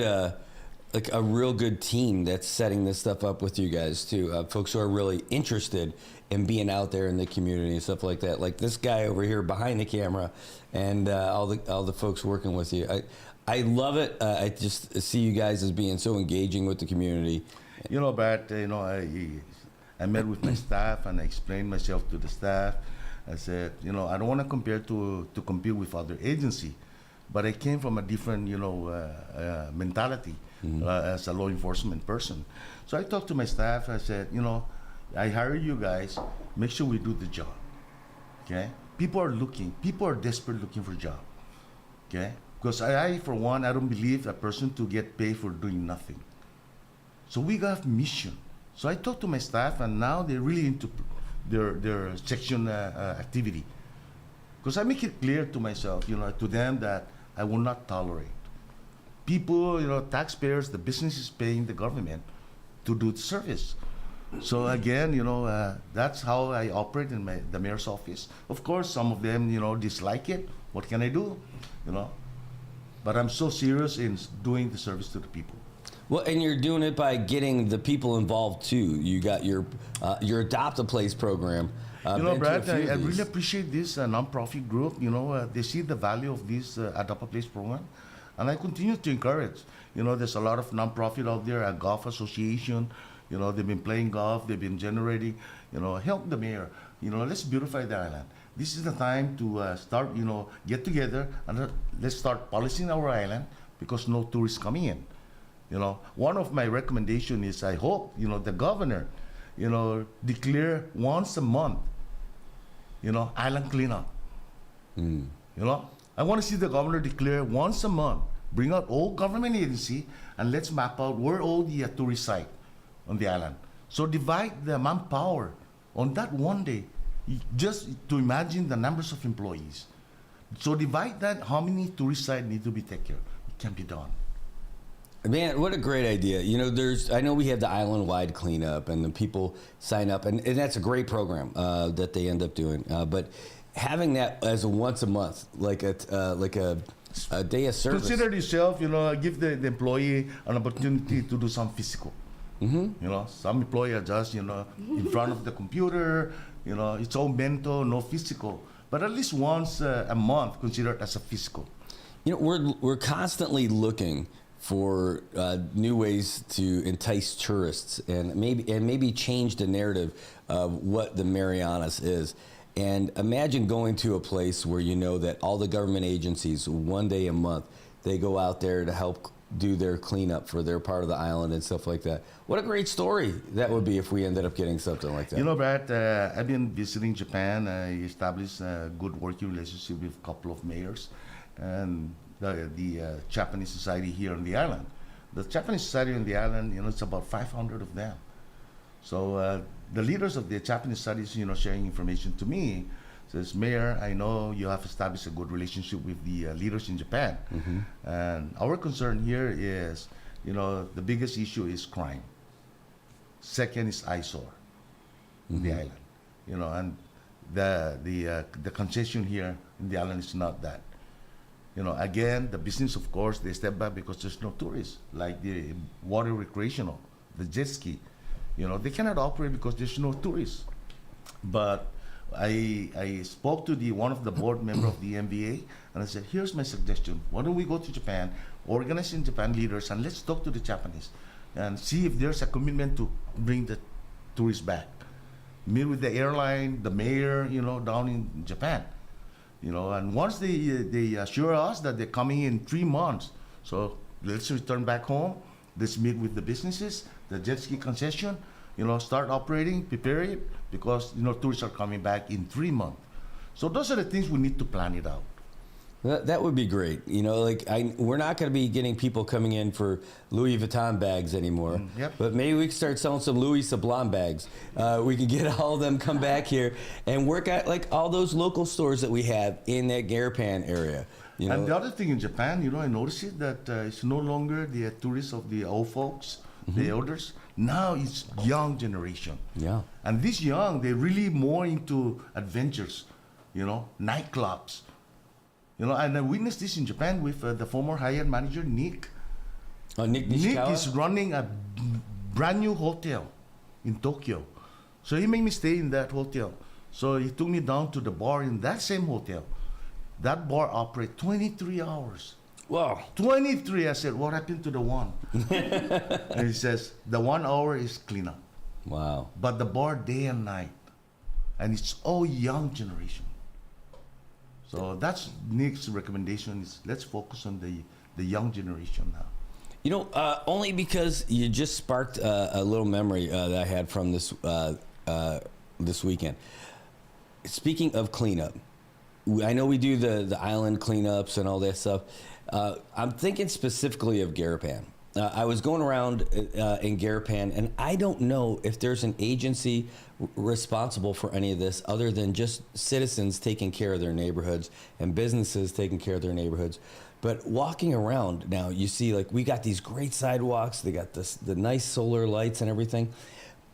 S7: like a real good team that's setting this stuff up with you guys too. Folks who are really interested in being out there in the community and stuff like that. Like this guy over here behind the camera, and all the folks working with you. I love it. I just see you guys as being so engaging with the community.
S16: But I met with my staff and I explained myself to the staff. I said, I don't want to compete with other agency, but I came from a different, mentality as a law enforcement person. So I talked to my staff. I said, I hire you guys. Make sure we do the job. Okay? People are desperate looking for a job. Okay? Because I, for one, I don't believe a person to get paid for doing nothing. So we got mission. So I talked to my staff, and now they're really into their section activity. Because I make it clear to myself, to them that I will not tolerate people, taxpayers, the business is paying the government to do the service. So again, that's how I operate in the mayor's office. Of course, some of them, dislike it. What can I do? But I'm so serious in doing the service to the people.
S7: Well, and you're doing it by getting the people involved too. You got your Adopt a Place program.
S16: Brad, I really appreciate this nonprofit group. They see the value of this Adopt a Place program, and I continue to encourage. There's a lot of nonprofit out there, a golf association. They've been playing golf, they've been generating. Help the mayor. Let's beautify the island. This is the time to start. Get together and let's start policing our island because no tourists coming in. One of my recommendation is I hope the governor, declare once a month, island cleanup. I want to see the governor declare once a month, bring out all government agency, and let's map out where all the tourist site on the island. So divide the manpower on that one day, just to imagine the numbers of employees. So divide that, how many tourist sites need to be taken care of. It can be done.
S7: Man, what a great idea. I know we have the island-wide cleanup and the people sign up, and that's a great program that they end up doing. But having that as a once a month, like a day of service.
S16: Consider yourself, give the employee an opportunity to do some physical. Some employee are just, in front of the computer, it's all mental, no physical. But at least once a month, consider it as a physical.
S7: We're constantly looking for new ways to entice tourists and maybe change the narrative of what the Marianas is. And imagine going to a place where that all the government agencies, one day a month, they go out there to help do their cleanup for their part of the island and stuff like that. What a great story that would be if we ended up getting something like that.
S16: Brad, I've been visiting Japan. I established a good working relationship with a couple of mayors and the Japanese society here on the island. The Japanese society on the island, it's about 500 of them. So the leaders of the Japanese studies, sharing information to me, says, Mayor, I know you have established a good relationship with the leaders in Japan. And our concern here is, the biggest issue is crime. Second is eyesore in the island. And the concession here in the island is not that. Again, the business, of course, they step back because there's no tourists, like the water recreational, the jet ski. They cannot operate because there's no tourists. But I spoke to one of the board member of the MVA, and I said, here's my suggestion. Why don't we go to Japan, organize in Japan leaders, and let's talk to the Japanese and see if there's a commitment to bring the tourists back. Meet with the airline, the mayor, down in Japan. And once they assure us that they're coming in 3 months, so let's return back home, let's meet with the businesses, the jet ski concession, start operating, prepare it, because, tourists are coming back in 3 months. So those are the things we need to plan it out.
S7: That would be great. We're not going to be getting people coming in for Louis Vuitton bags anymore.
S16: Yep.
S7: But maybe we can start selling some Louis Sablon bags. We can get all of them come back here and work at all those local stores that we have in that Garapan area.
S16: And the other thing in Japan, I noticed it that it's no longer the tourists of the old folks, the elders. Now it's young generation.
S7: Yeah.
S16: And this young, they're really more into adventures, nightclubs. And I witnessed this in Japan with the former Hyatt manager, Nick.
S7: Nick
S16: is running a brand new hotel in Tokyo. So he made me stay in that hotel. So he took me down to the bar in that same hotel. That bar operates 23 hours.
S7: Wow.
S16: 23. I said, what happened to the one? And he says, the 1 hour is cleanup.
S7: Wow.
S16: But the bar day and night. And it's all young generation. So that's Nick's recommendation is let's focus on the young generation now.
S7: Only because you just sparked a little memory that I had from this weekend. Speaking of cleanup, I know we do the island cleanups and all that stuff. I'm thinking specifically of Garapan. I was going around in Garapan, and I don't know if there's an agency responsible for any of this other than just citizens taking care of their neighborhoods and businesses taking care of their neighborhoods. But walking around now, you see, like, we got these great sidewalks. They got the nice solar lights and everything.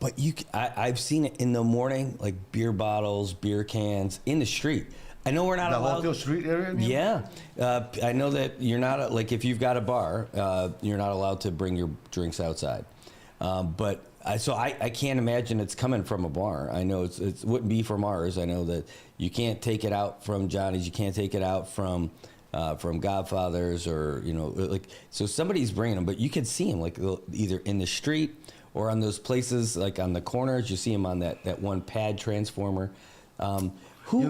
S7: But I've seen it in the morning, like beer bottles, beer cans in the street. I know we're not allowed.
S16: The Hotel Street area?
S7: Yeah. I know that you're not, like, if you've got a bar, you're not allowed to bring your drinks outside. But I can't imagine it's coming from a bar. I know it wouldn't be from ours. I know that you can't take it out from Johnny's. You can't take it out from Godfather's, or, you know, like, so somebody's bringing them, but you could see them, like, either in the street or on those places, like on the corners. You see them on that one pad transformer. Who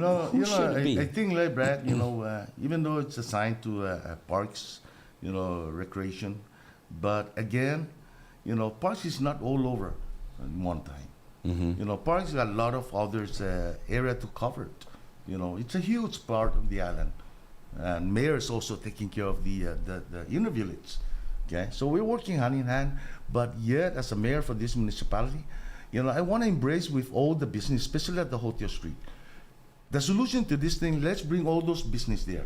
S7: should it be?
S16: I think, like Brad, you know, even though it's assigned to parks, you know, recreation, but again, you know, parks is not all over at one time. You know, parks got a lot of others area to cover. You know, it's a huge part of the island, and mayor is also taking care of the inner village. Okay, so we're working hand in hand, but yet as a mayor for this municipality, you know, I want to embrace with all the business, especially at the Hotel Street. The solution to this thing, let's bring all those business there,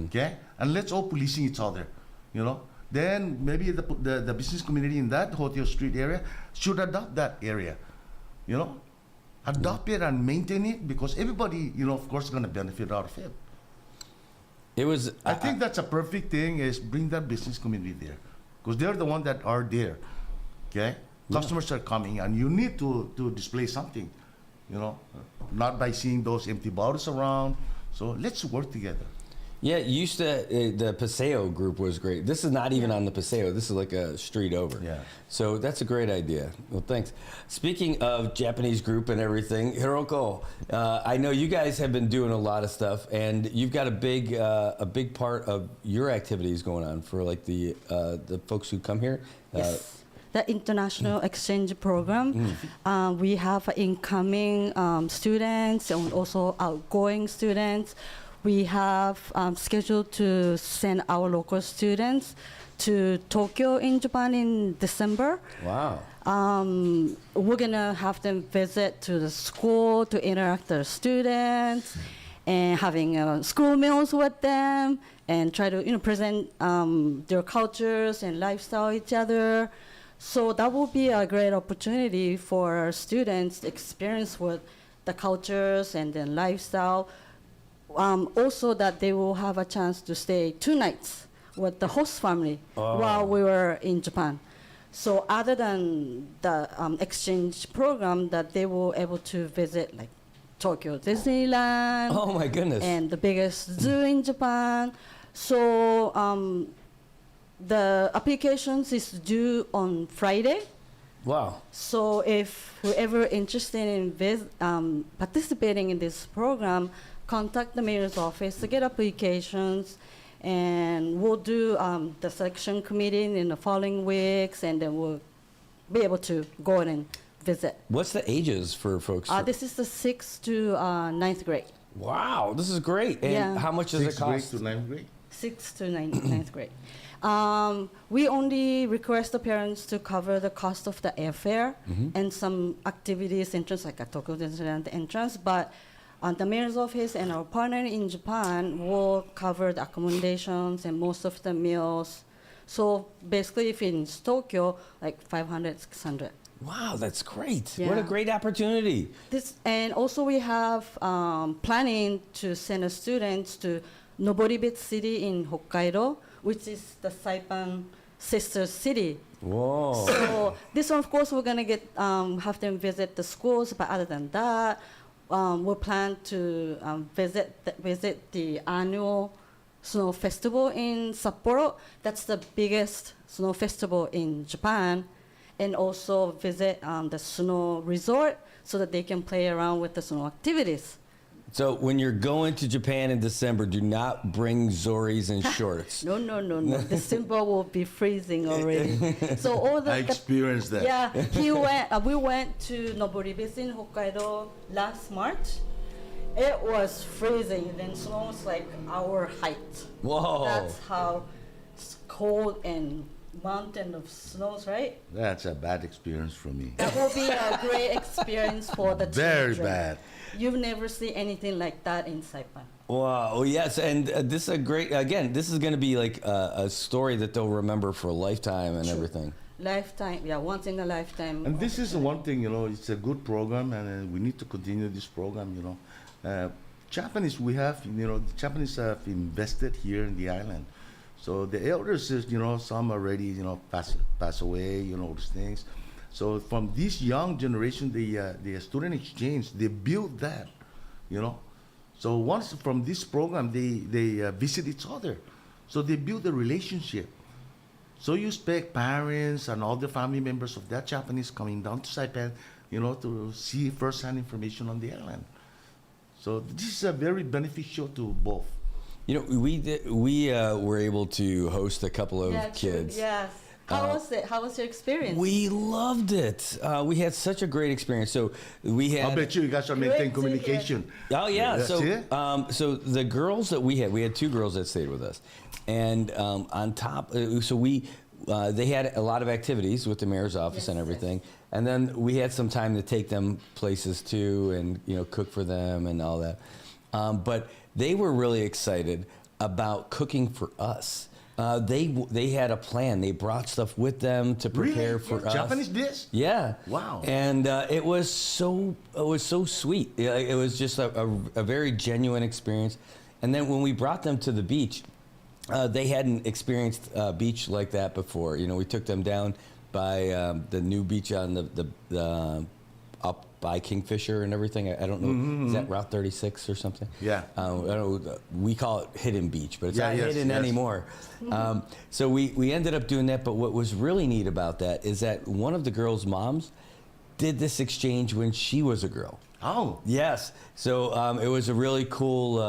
S16: okay? And let's all policing each other, you know? Then maybe the business community in that Hotel Street area should adopt that area, you know? Adopt it and maintain it, because everybody, you know, of course, is going to benefit out of it. I think that's a perfect thing, is bring that business community there, because they're the ones that are there, okay? Customers are coming, and you need to display something, you know, not by seeing those empty bottles around. So let's work together.
S7: Yeah, the Paseo group was great. This is not even on the Paseo. This is like a street over. Yeah. So that's a great idea. Well, thanks. Speaking of Japanese group and everything, Hiroko, I know you guys have been doing a lot of stuff, and you've got a big part of your activities going on for, like, the folks who come here.
S17: Yes. The international exchange program. We have incoming students and also outgoing students. We have scheduled to send our local students to Tokyo in Japan in December.
S7: Wow.
S17: We're gonna have them visit to the school to interact with the students and having school meals with them and try to, you know, present their cultures and lifestyle each other. So that will be a great opportunity for our students to experience with the cultures and the lifestyle. Also that they will have a chance to stay 2 nights with the host family while we were in Japan. So other than the exchange program, that they were able to visit, like, Tokyo Disneyland.
S7: Oh my goodness.
S17: And the biggest zoo in Japan. So the applications is due on Friday.
S7: Wow.
S17: So if whoever interested in participating in this program, contact the mayor's office to get applications, and we'll do the selection committee in the following weeks, and then we'll be able to go in and visit.
S7: What's the ages for folks?
S17: This is the 6th to 9th grade.
S7: Wow, this is great. And how much does it cost?
S16: 6th grade to 9th grade?
S17: 6th to 9th grade. We only request the parents to cover the cost of the airfare and some activities entrance, like a Tokyo Disneyland entrance, but the mayor's office and our partner in Japan will cover the accommodations and most of the meals. So basically, if it's Tokyo, like 500, 600.
S7: Wow, that's great.
S17: Yeah.
S7: What a great opportunity.
S17: And also we have planning to send students to Noboribet City in Hokkaido, which is the Saipan sister city.
S7: Whoa.
S17: So this one, of course, we're gonna have them visit the schools, but other than that, we plan to visit the annual snow festival in Sapporo. That's the biggest snow festival in Japan, and also visit the snow resort so that they can play around with the snow activities.
S7: So when you're going to Japan in December, do not bring Zoris and shorts.
S17: No. December will be freezing already. So
S16: I experienced that.
S17: Yeah, we went to Noboribet in Hokkaido last March. It was freezing. Then snow was like our height.
S7: Whoa.
S17: That's how cold and mountain of snows, right?
S16: That's a bad experience for me.
S17: That will be a great experience for the
S16: Very
S17: children.
S16: bad.
S17: You've never seen anything like that in Saipan.
S7: Wow. Yes, and this is a great. Again, this is going to be like a story that they'll remember for a lifetime and everything.
S17: Lifetime, yeah, once in a lifetime.
S16: And this is one thing, it's a good program, and we need to continue this program, Japanese, the Japanese have invested here in the island. So the elders, some already, pass away, those things. So from this young generation, the student exchange, they build that, So once from this program, they visit each other. So they build a relationship. So you expect parents and all the family members of that Japanese coming down to Saipan, to see first-hand information on the island. So this is very beneficial to both.
S7: We were able to host a couple of kids.
S17: True. Yes. How was it? How was your experience?
S7: We loved it. We had such a great experience. So we had.
S16: I'll bet you guys are maintaining communication.
S7: Oh yeah.
S16: That's it?
S7: So the girls that we had 2 girls that stayed with us, and on top, they had a lot of activities with the mayor's office and everything, and then we had some time to take them places too, and cook for them and all that. But they were really excited about cooking for us. They had a plan. They brought stuff with them to prepare for us.
S16: Japanese dish?
S7: Yeah.
S16: Wow.
S7: And it was so sweet. It was just a very genuine experience. And then when we brought them to the beach, they hadn't experienced a beach like that before. We took them down by the new beach on the up by Kingfisher and everything. I don't know. Is that Route 36 or something?
S16: Yeah.
S7: I don't know. We call it Hidden Beach, but it's not hidden anymore. So we ended up doing that. But what was really neat about that is that one of the girls' moms did this exchange when she was a girl.
S16: Oh.
S7: Yes. So it was a really cool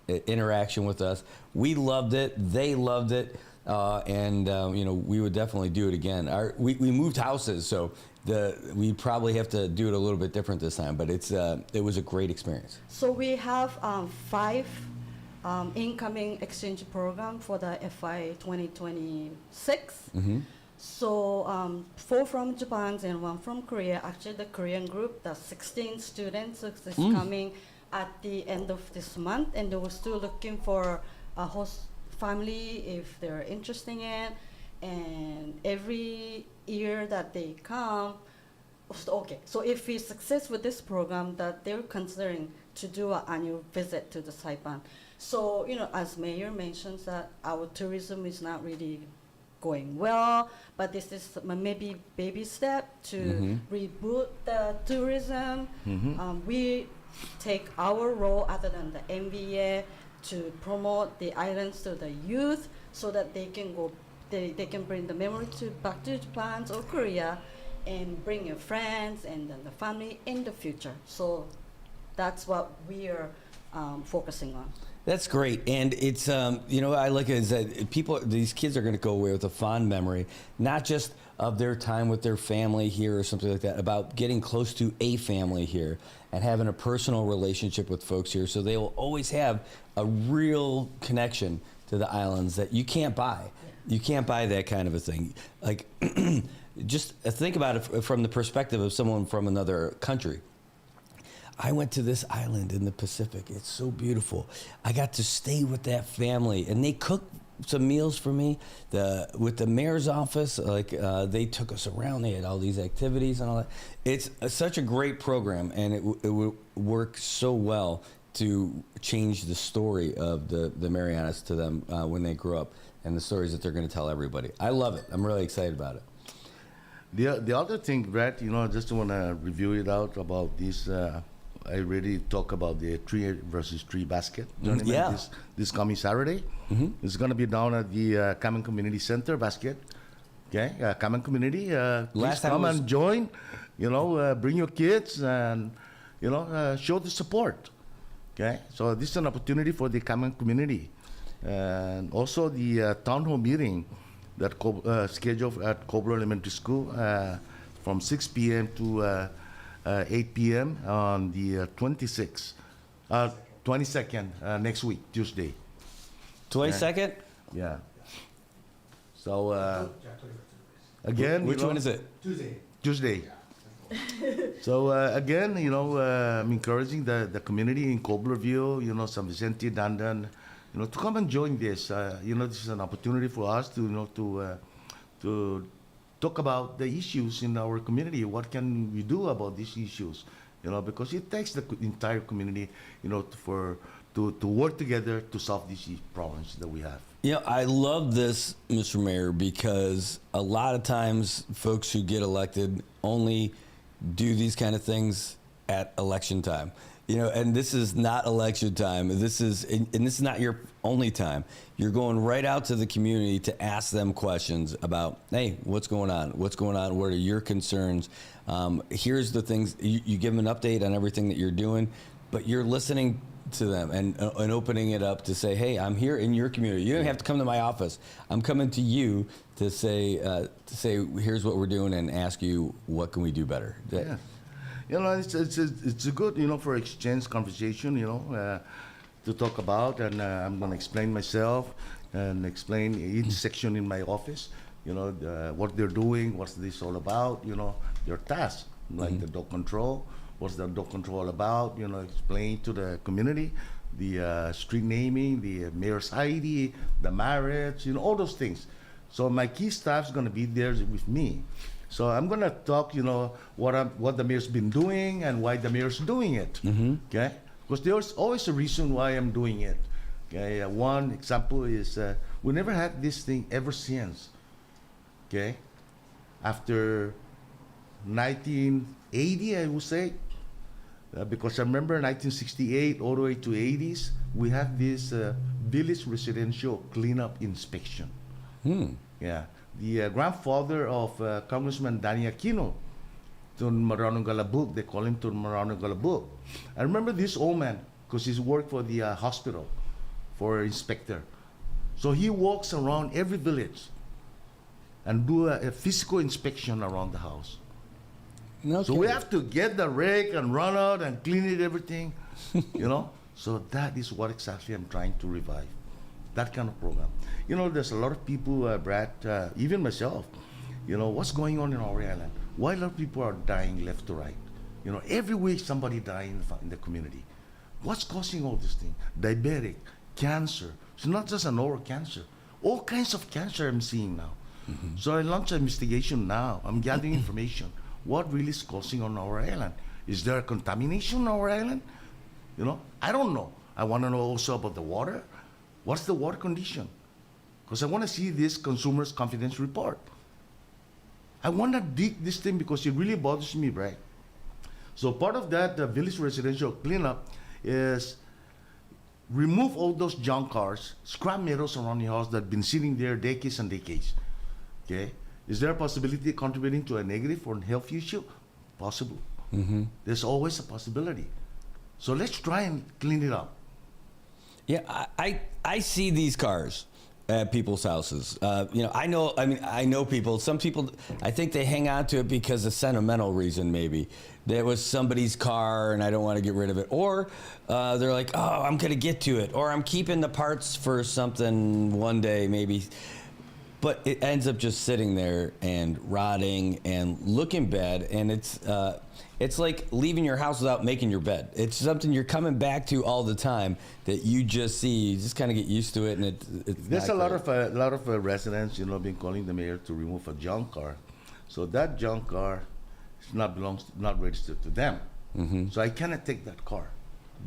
S7: interaction with us. We loved it. They loved it. And we would definitely do it again. We moved houses, so we probably have to do it a little bit different this time. But it was a great experience.
S17: So we have 5 incoming exchange program for the FY 2026. So 4 from Japan and 1 from Korea. Actually, the Korean group, the 16 students is coming at the end of this month, and they were still looking for a host family if they're interested in. And every year that they come, so if we success with this program, that they're considering to do an annual visit to the Saipan. So as Mayor mentions, that our tourism is not really going well, but this is maybe baby step to reboot the tourism. We take our role other than the MBA to promote the islands to the youth, so that they can go. They can bring the memory back to Japan or Korea, and bring your friends and then the family in the future. So that's what we are focusing on.
S7: That's great, and it's I like it is that these kids are going to go away with a fond memory, not just of their time with their family here or something like that, about getting close to a family here and having a personal relationship with folks here, so they will always have a real connection to the islands that you can't buy. You can't buy that kind of a thing. Like, just think about it from the perspective of someone from another country. I went to this island in the Pacific. It's so beautiful. I got to stay with that family, and they cooked some meals for me. With the mayor's office, they took us around. They had all these activities and all that. It's such a great program, and it would work so well to change the story of the Marianas to them when they grow up, and the stories that they're going to tell everybody. I love it. I'm really excited about it.
S16: The other thing, Brett, just want to review it out about this. I already talked about the 3 versus 3 basket tournament.
S7: Yeah.
S16: This coming Saturday. It's going to be down at the Common Community Center basket. Okay, Common Community. Please come and join. Bring your kids and show the support. Okay, so this is an opportunity for the Common Community, and also the town hall meeting that scheduled at Cobra Elementary School from 6 p.m. to 8 p.m. on the 22nd next week, Tuesday.
S7: 22nd?
S16: Yeah. So again,
S7: Which one is it?
S16: Tuesday. So again, I'm encouraging the community in Coblerville, San Vicente, Dandan, to come and join this. This is an opportunity for us to talk about the issues in our community. What can we do about these issues? Because it takes the entire community, to work together to solve these problems that we have.
S7: I love this, Mr. Mayor, because a lot of times folks who get elected only do these kind of things at election time. And this is not election time. This is not your only time. You're going right out to the community to ask them questions about, hey, what's going on? What's going on? What are your concerns? Here's the things. You give them an update on everything that you're doing, but you're listening to them and opening it up to say, hey, I'm here in your community. You don't have to come to my office. I'm coming to you to say here's what we're doing and ask you what can we do better.
S16: Yeah. It's a good, for exchange conversation, to talk about, and I'm going to explain myself and explain each section in my office, what they're doing, what's this all about, their tasks, like the dog control, what's the dog control about, explain to the community, the street naming, the mayor's ID, the marriage, all those things. So my key staff's going to be there with me. So I'm going to talk, what the mayor's been doing and why the mayor's doing it, okay? Because there's always a reason why I'm doing it. Okay, one example is we never had this thing ever since, okay? After 1980, I would say, because I remember 1968 all the way to 80s, we had this village residential cleanup inspection. Yeah. The grandfather of Congressman Danny Aquino, Tun Marano Galabuk, they call him Tun Marano Galabuk. I remember this old man because he's worked for the hospital for inspector. So he walks around every village and do a physical inspection around the house.
S7: Okay.
S16: So we have to get the rake and run out and clean it, everything, So that is what exactly I'm trying to revive. That kind of program. There's a lot of people, Brad, even myself, what's going on in our island? Why a lot of people are dying left to right? Every week somebody dying in the community. What's causing all this thing? Diabetic, cancer. It's not just an oral cancer. All kinds of cancer I'm seeing now. So I launched an investigation now. I'm gathering information. What really is causing on our island? Is there a contamination on our island? I don't know. I want to know also about the water. What's the water condition? Because I want to see this consumer's confidence report. I want to dig this thing because it really bothers me, right? So part of that village residential cleanup is remove all those junk cars, scrap metals around your house that have been sitting there decades and decades. Okay? Is there a possibility of contributing to a negative or health issue? Possible. There's always a possibility. So let's try and clean it up.
S7: Yeah, I see these cars at people's houses. I know people. Some people, I think they hang on to it because of sentimental reason, maybe. That was somebody's car and I don't want to get rid of it. Or they're like, oh, I'm going to get to it. Or I'm keeping the parts for something one day, maybe. But it ends up just sitting there and rotting and looking bad. And it's like leaving your house without making your bed. It's something you're coming back to all the time that you just see. You just kind of get used to it, and it's.
S16: There's a lot of residents, been calling the mayor to remove a junk car. So that junk car is not registered to them. So I cannot take that car.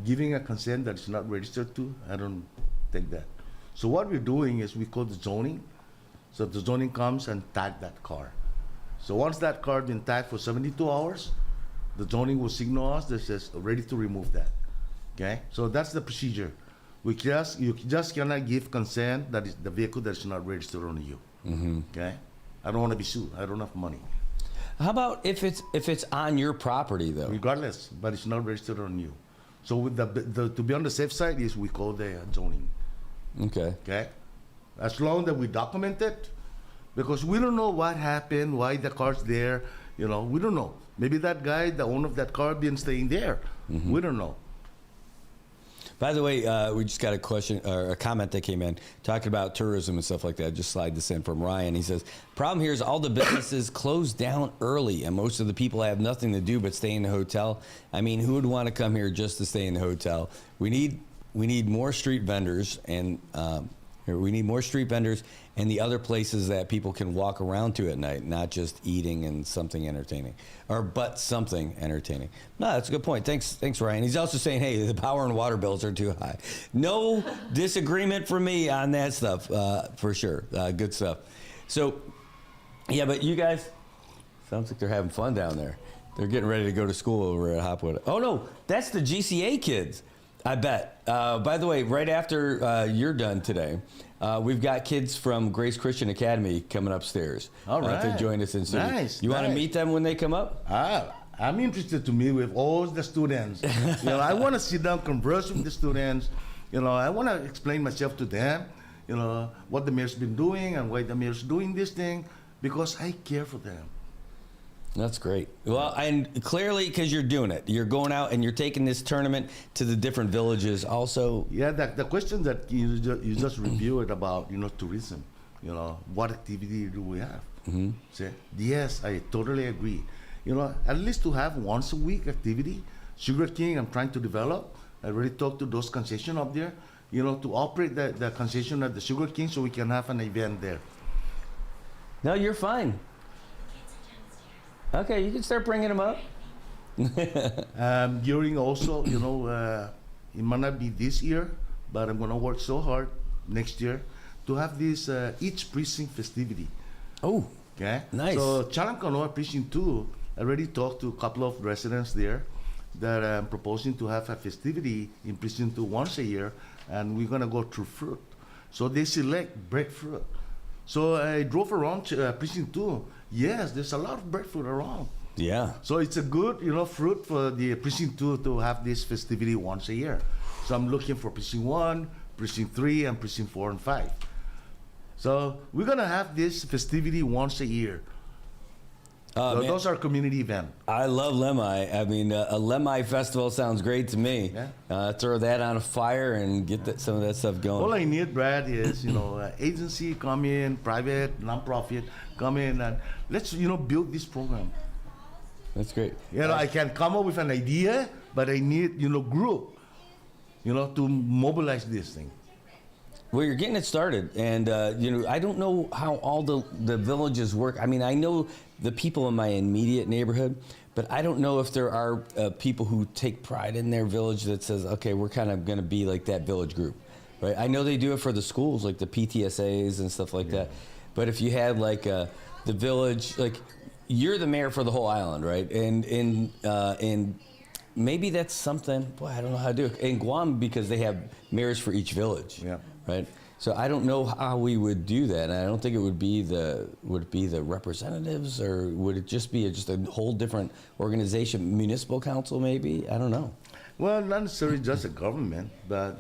S16: Giving a consent that it's not registered to, I don't take that. So what we're doing is we call the zoning. So the zoning comes and tag that car. So once that car has been tagged for 72 hours, the zoning will signal us that says ready to remove that. Okay? So that's the procedure. You just cannot give consent that is the vehicle that is not registered on you. Okay? I don't want to be sued. I don't have money.
S7: How about if it's on your property though?
S16: Regardless, but it's not registered on you. So with to be on the safe side is we call the zoning.
S7: Okay.
S16: Okay? As long as we document it, because we don't know what happened, why the car's there, we don't know. Maybe that guy, the owner of that car, been staying there. We don't know.
S7: By the way, we just got a question or a comment that came in talking about tourism and stuff like that. Just slide this in from Ryan. He says, problem here is all the businesses close down early and most of the people have nothing to do but stay in the hotel. I mean, who would want to come here just to stay in the hotel? We need more street vendors and the other places that people can walk around to at night, not just eating and something entertaining, but something entertaining. No, that's a good point. Thanks, Ryan. He's also saying, hey, the power and water bills are too high. No disagreement from me on that stuff, for sure. Good stuff. So, yeah, but you guys, sounds like they're having fun down there. They're getting ready to go to school over at Hopwood. Oh, no, that's the GCA kids, I bet. By the way, right after you're done today, we've got kids from Grace Christian Academy coming upstairs to join us in studio.
S16: Nice.
S7: You want to meet them when they come up?
S16: I'm interested to meet with all the students. I want to sit down, converse with the students. I want to explain myself to them. What the mayor's been doing and why the mayor's doing this thing, because I care for them.
S7: That's great. Well, and clearly because you're doing it. You're going out and you're taking this tournament to the different villages also.
S16: Yeah, the question that you just reviewed about, tourism, what activity do we have?
S7: Mm-hmm.
S16: So, yes, I totally agree. At least to have once a week activity. Sugar King, I'm trying to develop. I already talked to those concessions up there, to operate the concession at the Sugar King so we can have an event there.
S7: No, you're fine. Okay, you can start bringing them up.
S16: During also, it might not be this year, but I'm going to work so hard next year to have this each precinct festivity.
S7: Oh,
S16: okay,
S7: nice.
S16: So Chalancanoa Precinct 2, I already talked to a couple of residents there that I'm proposing to have a festivity in Precinct 2 once a year, and we're going to go through fruit. So they select breadfruit. So I drove around Precinct 2. Yes, there's a lot of breadfruit around.
S7: Yeah.
S16: So it's a good, fruit for the Precinct 2 to have this festivity once a year. So I'm looking for Precinct 1, Precinct 3, and Precinct 4 and 5. So we're going to have this festivity once a year. So those are community events.
S7: I love Lemhi. I mean, a Lemhi festival sounds great to me.
S16: Yeah.
S7: Throw that on a fire and get some of that stuff going.
S16: All I need, Brad, is, agency come in, private, non-profit, come in, and let's, build this program.
S7: That's great.
S16: I can come up with an idea, but I need, group, to mobilize this thing.
S7: Well, you're getting it started, and I don't know how all the villages work. I mean, I know the people in my immediate neighborhood, but I don't know if there are people who take pride in their village that says, okay, we're kind of going to be like that village group, right? I know they do it for the schools, like the PTSAs and stuff like that. But if you had like the village, like you're the mayor for the whole island, right? And maybe that's something. Boy, I don't know how to do it in Guam because they have mayors for each village.
S16: Yeah.
S7: Right. So I don't know how we would do that. And I don't think it would be the representatives, or would it just be just a whole different organization, municipal council maybe? I don't know.
S16: Well, not necessarily just a government, but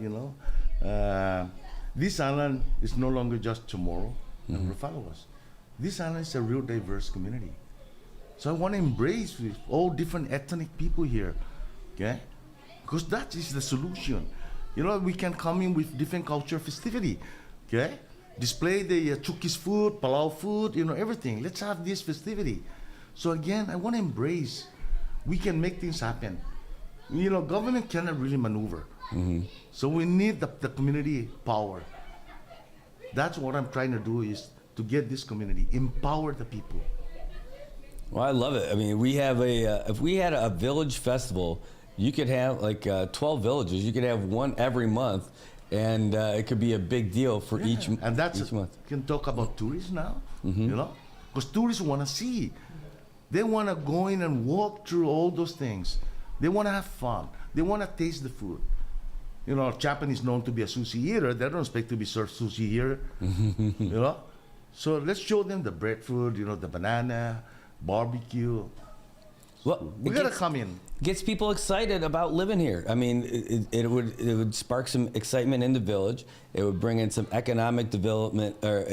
S16: this island is no longer just Chamorro and Rufaluas. This island is a real diverse community. So I want to embrace with all different ethnic people here, okay? Because that is the solution. We can come in with different culture festivity, okay? Display the Chukis food, Palau food, everything. Let's have this festivity. So again, I want to embrace. We can make things happen. Government cannot really maneuver. So we need the community power. That's what I'm trying to do, is to get this community, empower the people.
S7: Well, I love it. I mean, we have if we had a village festival, you could have like 12 villages. You could have one every month, and it could be a big deal for each month.
S16: And that's we can talk about tourists now, because tourists want to see. They want to go in and walk through all those things. They want to have fun. They want to taste the food. Japan is known to be a sushi eater. They don't expect to be served sushi here, So let's show them the breadfruit, the banana, barbecue.
S7: Well,
S16: we gotta come in.
S7: Gets people excited about living here. I mean, it would spark some excitement in the village. It would bring in some economic development or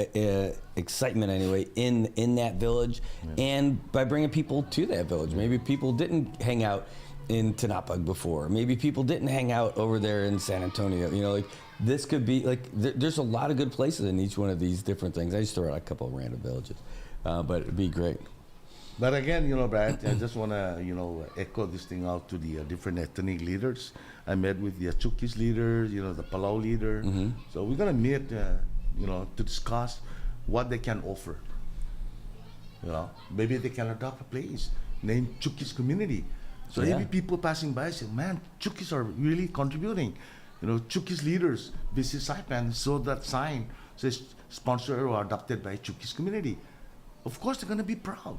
S7: excitement anyway in that village, and by bringing people to that village. Maybe people didn't hang out in Tinapag before. Maybe people didn't hang out over there in San Antonio. You know, like this could be like there's a lot of good places in each one of these different things. I just throw out a couple of random villages, but it'd be great.
S16: But again, you know, Brad, I just want to, you know, echo this thing out to the different ethnic leaders. I met with the Chukis leader, you know, the Palau leader. So we're going to meet, you know, to discuss what they can offer. You know, maybe they can adopt a place named Chukis Community. So
S7: Yeah.
S16: maybe people passing by say, man, Chukis are really contributing. You know, Chukis leaders visit Saipan, saw that sign, says sponsored or adopted by Chukis Community. Of course, they're going to be proud.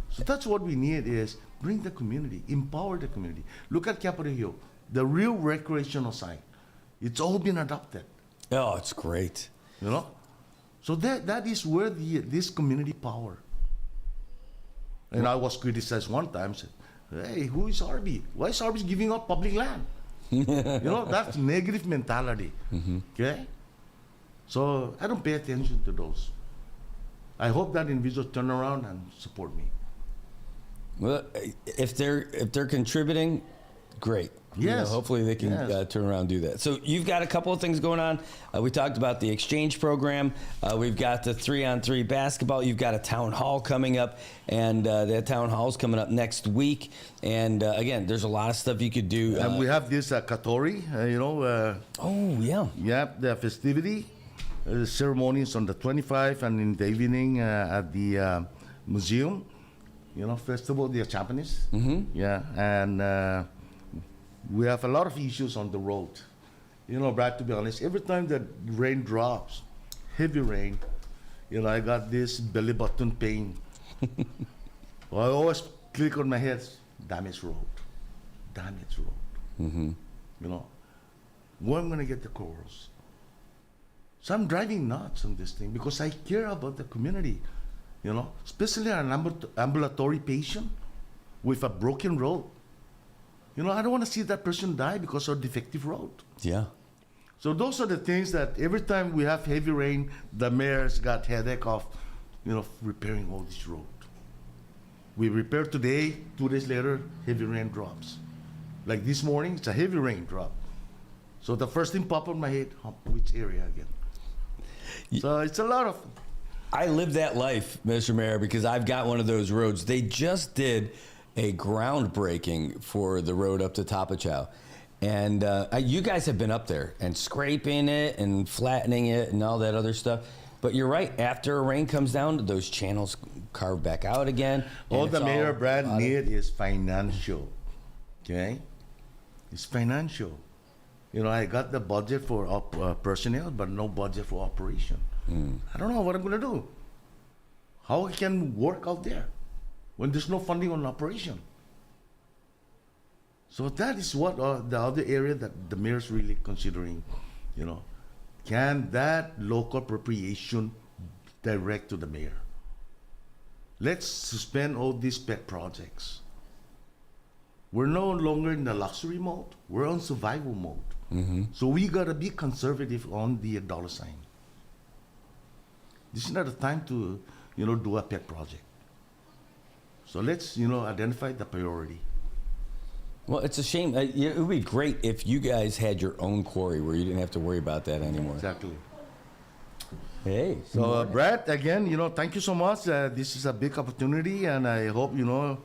S16: So that's what we need is bring the community, empower the community. Look at Capitol Hill, the real recreational site. It's all been adopted.
S7: Oh, it's great.
S16: You know? So that is where this community power. And I was criticized one time, said, hey, who is RB? Why is RB giving up public land? You know, that's negative mentality. Okay? So I don't pay attention to those. I hope that individuals turn around and support me.
S7: Well, if they're contributing, great. You know,
S16: Yes.
S7: hopefully they can turn around and do that. So you've got a couple of things going on. We talked about the exchange program. We've got the 3-on-3 basketball. You've got a town hall coming up, and that town hall is coming up next week. And again, there's a lot of stuff you could do.
S16: And we have this Katori, you know.
S7: Oh, yeah.
S16: Yeah, the festivity. The ceremony is on the 25th, and in the evening at the museum, you know, festival of the Japanese. Yeah, and we have a lot of issues on the road. You know, Brad, to be honest, every time that rain drops, heavy rain, you know, I got this belly button pain. I always click on my head, damaged road. You know, where am I going to get the corals? So I'm driving nuts on this thing because I care about the community, you know, especially an ambulatory patient with a broken road. You know, I don't want to see that person die because of defective road.
S7: Yeah.
S16: So those are the things that every time we have heavy rain, the mayor's got headache of, you know, repairing all this road. We repair today, 2 days later, heavy rain drops. Like this morning, it's a heavy rain drop. So the first thing popped in my head, which area again? So it's a lot of...
S7: I live that life, Mr. Mayor, because I've got one of those roads. They just did a groundbreaking for the road up to Tapachow. And you guys have been up there and scraping it and flattening it and all that other stuff. But you're right, after a rain comes down, those channels carve back out again.
S16: All the mayor, Brad, need is financial. Okay? It's financial. You know, I got the budget for personnel, but no budget for operation. I don't know what I'm going to do. How I can work out there when there's no funding on operation? So that is what the other area that the mayor's really considering. You know, can that local appropriation direct to the mayor? Let's suspend all these pet projects. We're no longer in the luxury mode. We're on survival mode. So we gotta be conservative on the dollar sign. This is not the time to, you know, do a pet project. So let's, you know, identify the priority.
S7: Well, it's a shame. It would be great if you guys had your own quarry where you didn't have to worry about that anymore.
S16: Exactly.
S7: Hey.
S16: So, Brad, again, you know, thank you so much. This is a big opportunity, and I hope, you know,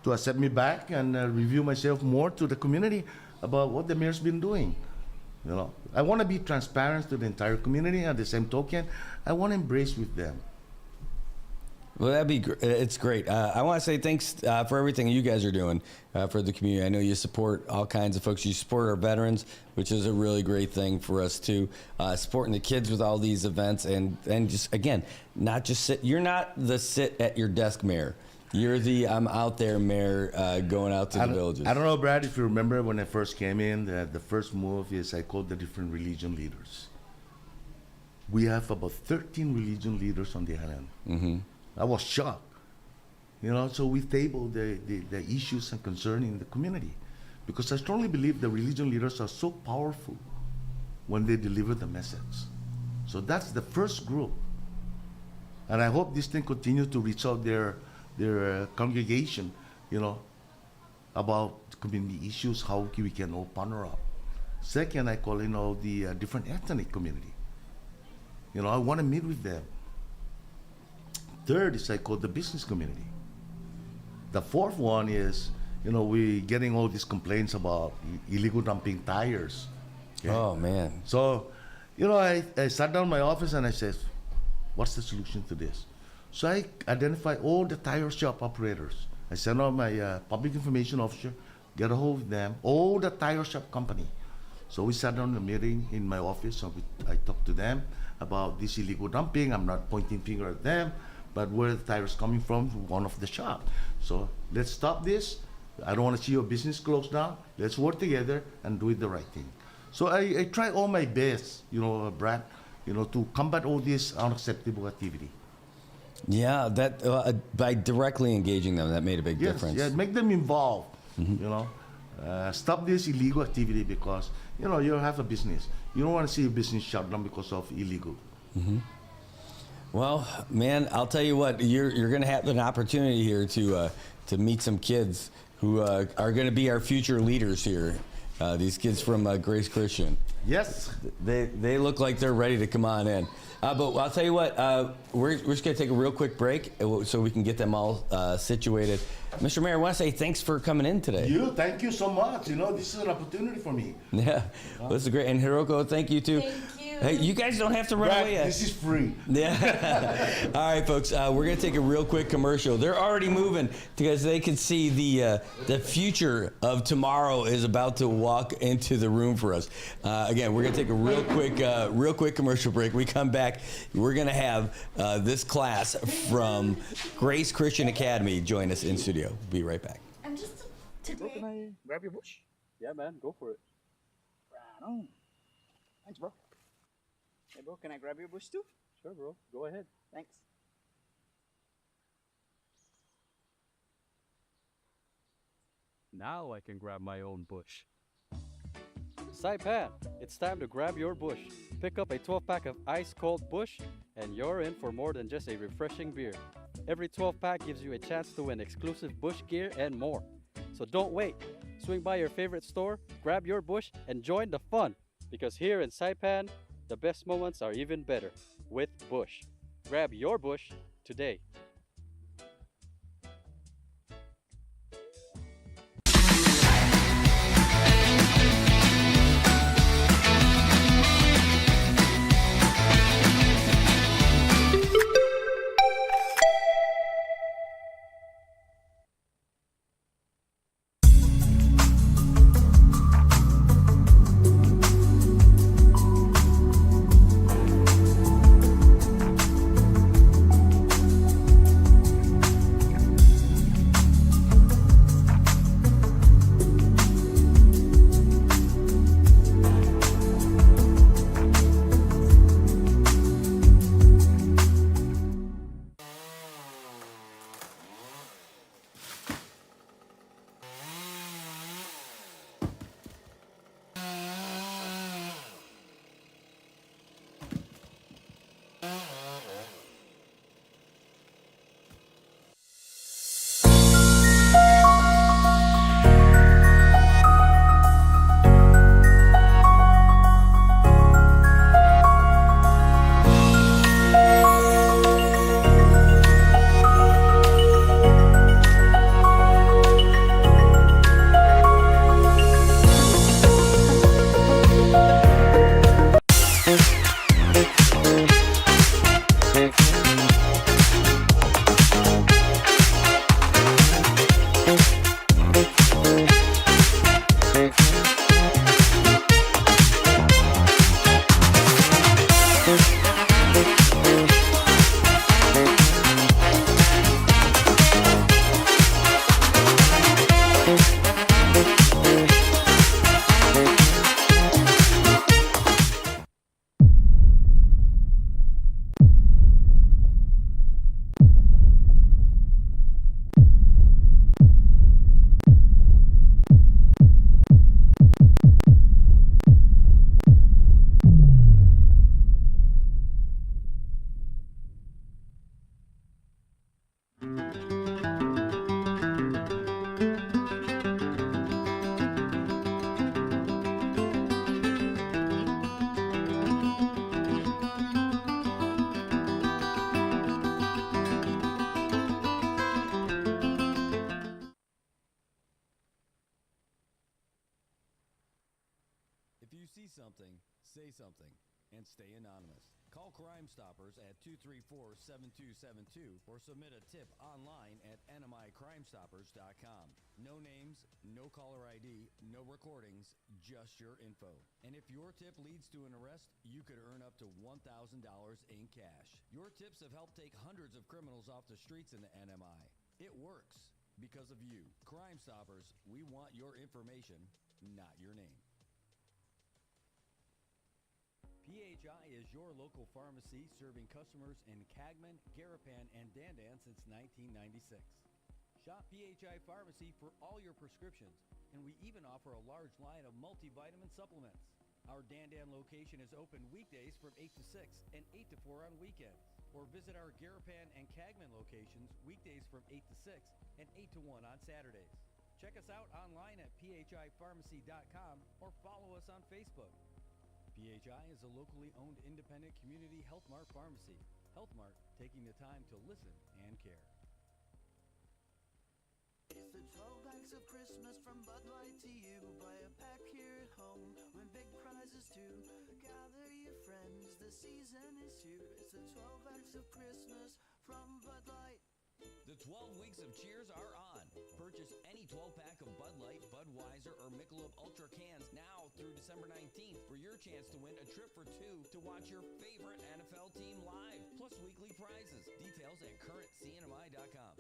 S16: to accept me back and review myself more to the community about what the mayor's been doing. You know, I want to be transparent to the entire community. At the same token, I want to embrace with them.
S7: Well, that'd be it's great. I want to say thanks for everything you guys are doing for the community. I know you support all kinds of folks. You support our veterans, which is a really great thing for us too. Supporting the kids with all these events, and just again, not just sit. You're not the sit at your desk mayor. You're the I'm out there mayor, going out to the villages.
S16: I don't know, Brad, if you remember when I first came in, the first move is I called the different religion leaders. We have about 13 religion leaders on the island. I was shocked. You know, so we tabled the issues and concerns in the community. Because I strongly believe the religion leaders are so powerful when they deliver the message. So that's the first group. And I hope this thing continues to reach out their congregation, you know, about community issues, how we can all partner up. Second, I call the different ethnic community. I want to meet with them. Third is I call the business community. The fourth one is, we getting all these complaints about illegal dumping tires. Okay?
S7: Oh man.
S16: So, I sat down in my office and I said, what's the solution to this? So I identify all the tire shop operators. I sent out my public information officer, get a hold of them, all the tire shop company. So we sat down in a meeting in my office and I talked to them about this illegal dumping. I'm not pointing finger at them, but where the tires coming from one of the shop. So let's stop this. I don't want to see your business closed down. Let's work together and do it the right thing. So I try all my best, Brad, to combat all this unacceptable activity.
S7: Yeah, that by directly engaging them, that made a big difference.
S16: Yeah, make them involved. Stop this illegal activity because you have a business. You don't want to see a business shut down because of illegal.
S7: Well, man, I'll tell you what, you're going to have an opportunity here to meet some kids who are going to be our future leaders here. These kids from Grace Christian.
S16: Yes.
S7: They look like they're ready to come on in. But I'll tell you what, we're just going to take a real quick break so we can get them all situated. Mr. Mayor, I want to say thanks for coming in today.
S16: Thank you so much. This is an opportunity for me.
S7: Yeah, well, this is great. And Hiroko, thank you too.
S17: Thank you.
S7: Hey, you guys don't have to run away yet.
S16: This is free.
S7: Yeah. All right, folks, we're going to take a real quick commercial. They're already moving because they can see the future of tomorrow is about to walk into the room for us. Again, we're going to take a real quick commercial break. We come back, we're going to have this class from Grace Christian Academy join us in studio. Be right back.
S1: Can I grab your bush?
S2: Yeah, man, go for it.
S1: Right on. Thanks, bro. Hey, bro, can I grab your bush too?
S2: Sure, bro. Go ahead.
S1: Thanks.
S2: Now I can grab my own bush. Saipan, it's time to grab your bush. Pick up a 12-pack of ice-cold Bush, and you're in for more than just a refreshing beer. Every 12-pack gives you a chance to win exclusive Bush gear and more. So don't wait. Swing by your favorite store, grab your Bush, and join the fun. Because here in Saipan, the best moments are even better with Bush. Grab your Bush today.
S18: something, say something, and stay anonymous. Call Crime Stoppers at 234-7272 or submit a tip online at nmicrimestoppers.com. No names, no caller ID, no recordings, just your info. And if your tip leads to an arrest, you could earn up to $1,000 in cash. Your tips have helped take hundreds of criminals off the streets in the NMI. It works because of you. Crime Stoppers, we want your information, not your name. PHI is your local pharmacy serving customers in Cagman, Garapan, and Dandan since 1996. Shop PHI Pharmacy for all your prescriptions, and we even offer a large line of multivitamin supplements. Our Dandan location is open weekdays from 8 to 6 and 8 to 4 on weekends. Or visit our Garapan and Cagman locations weekdays from 8 to 6 and 8 to 1 on Saturdays. Check us out online at phipharmacy.com or follow us on Facebook. PHI is a locally owned independent community Health Mart pharmacy. Health Mart, taking the time to listen and care.
S9: It's the 12 bags of Christmas from Bud Light to you. Buy a pack here at home, win big prizes too. Gather your friends, the season is here. It's the 12 bags of Christmas from Bud Light.
S18: The 12 weeks of cheers are on. Purchase any 12-pack of Bud Light, Budweiser, or Michelob Ultra cans now through December 19th for your chance to win a trip for two to watch your favorite NFL team live, plus weekly prizes. Details at currentcnmi.com.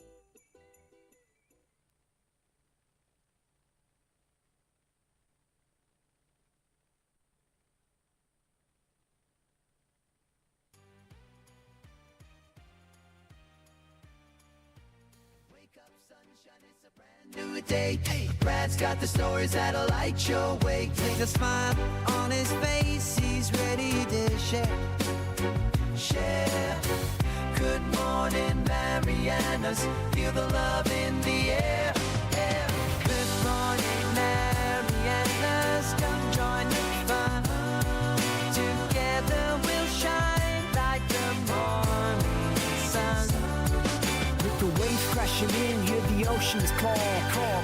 S9: Wake up, sunshine, it's a brand new day. Brad's got the stories that'll light your way. Take a smile on his face, he's ready to share. Share. Good morning, Marianas. Feel the love in the air. Good morning, Marianas. Come join the fun. Together we'll shine like the morning sun.
S15: The waves crashing in, hear the oceans call.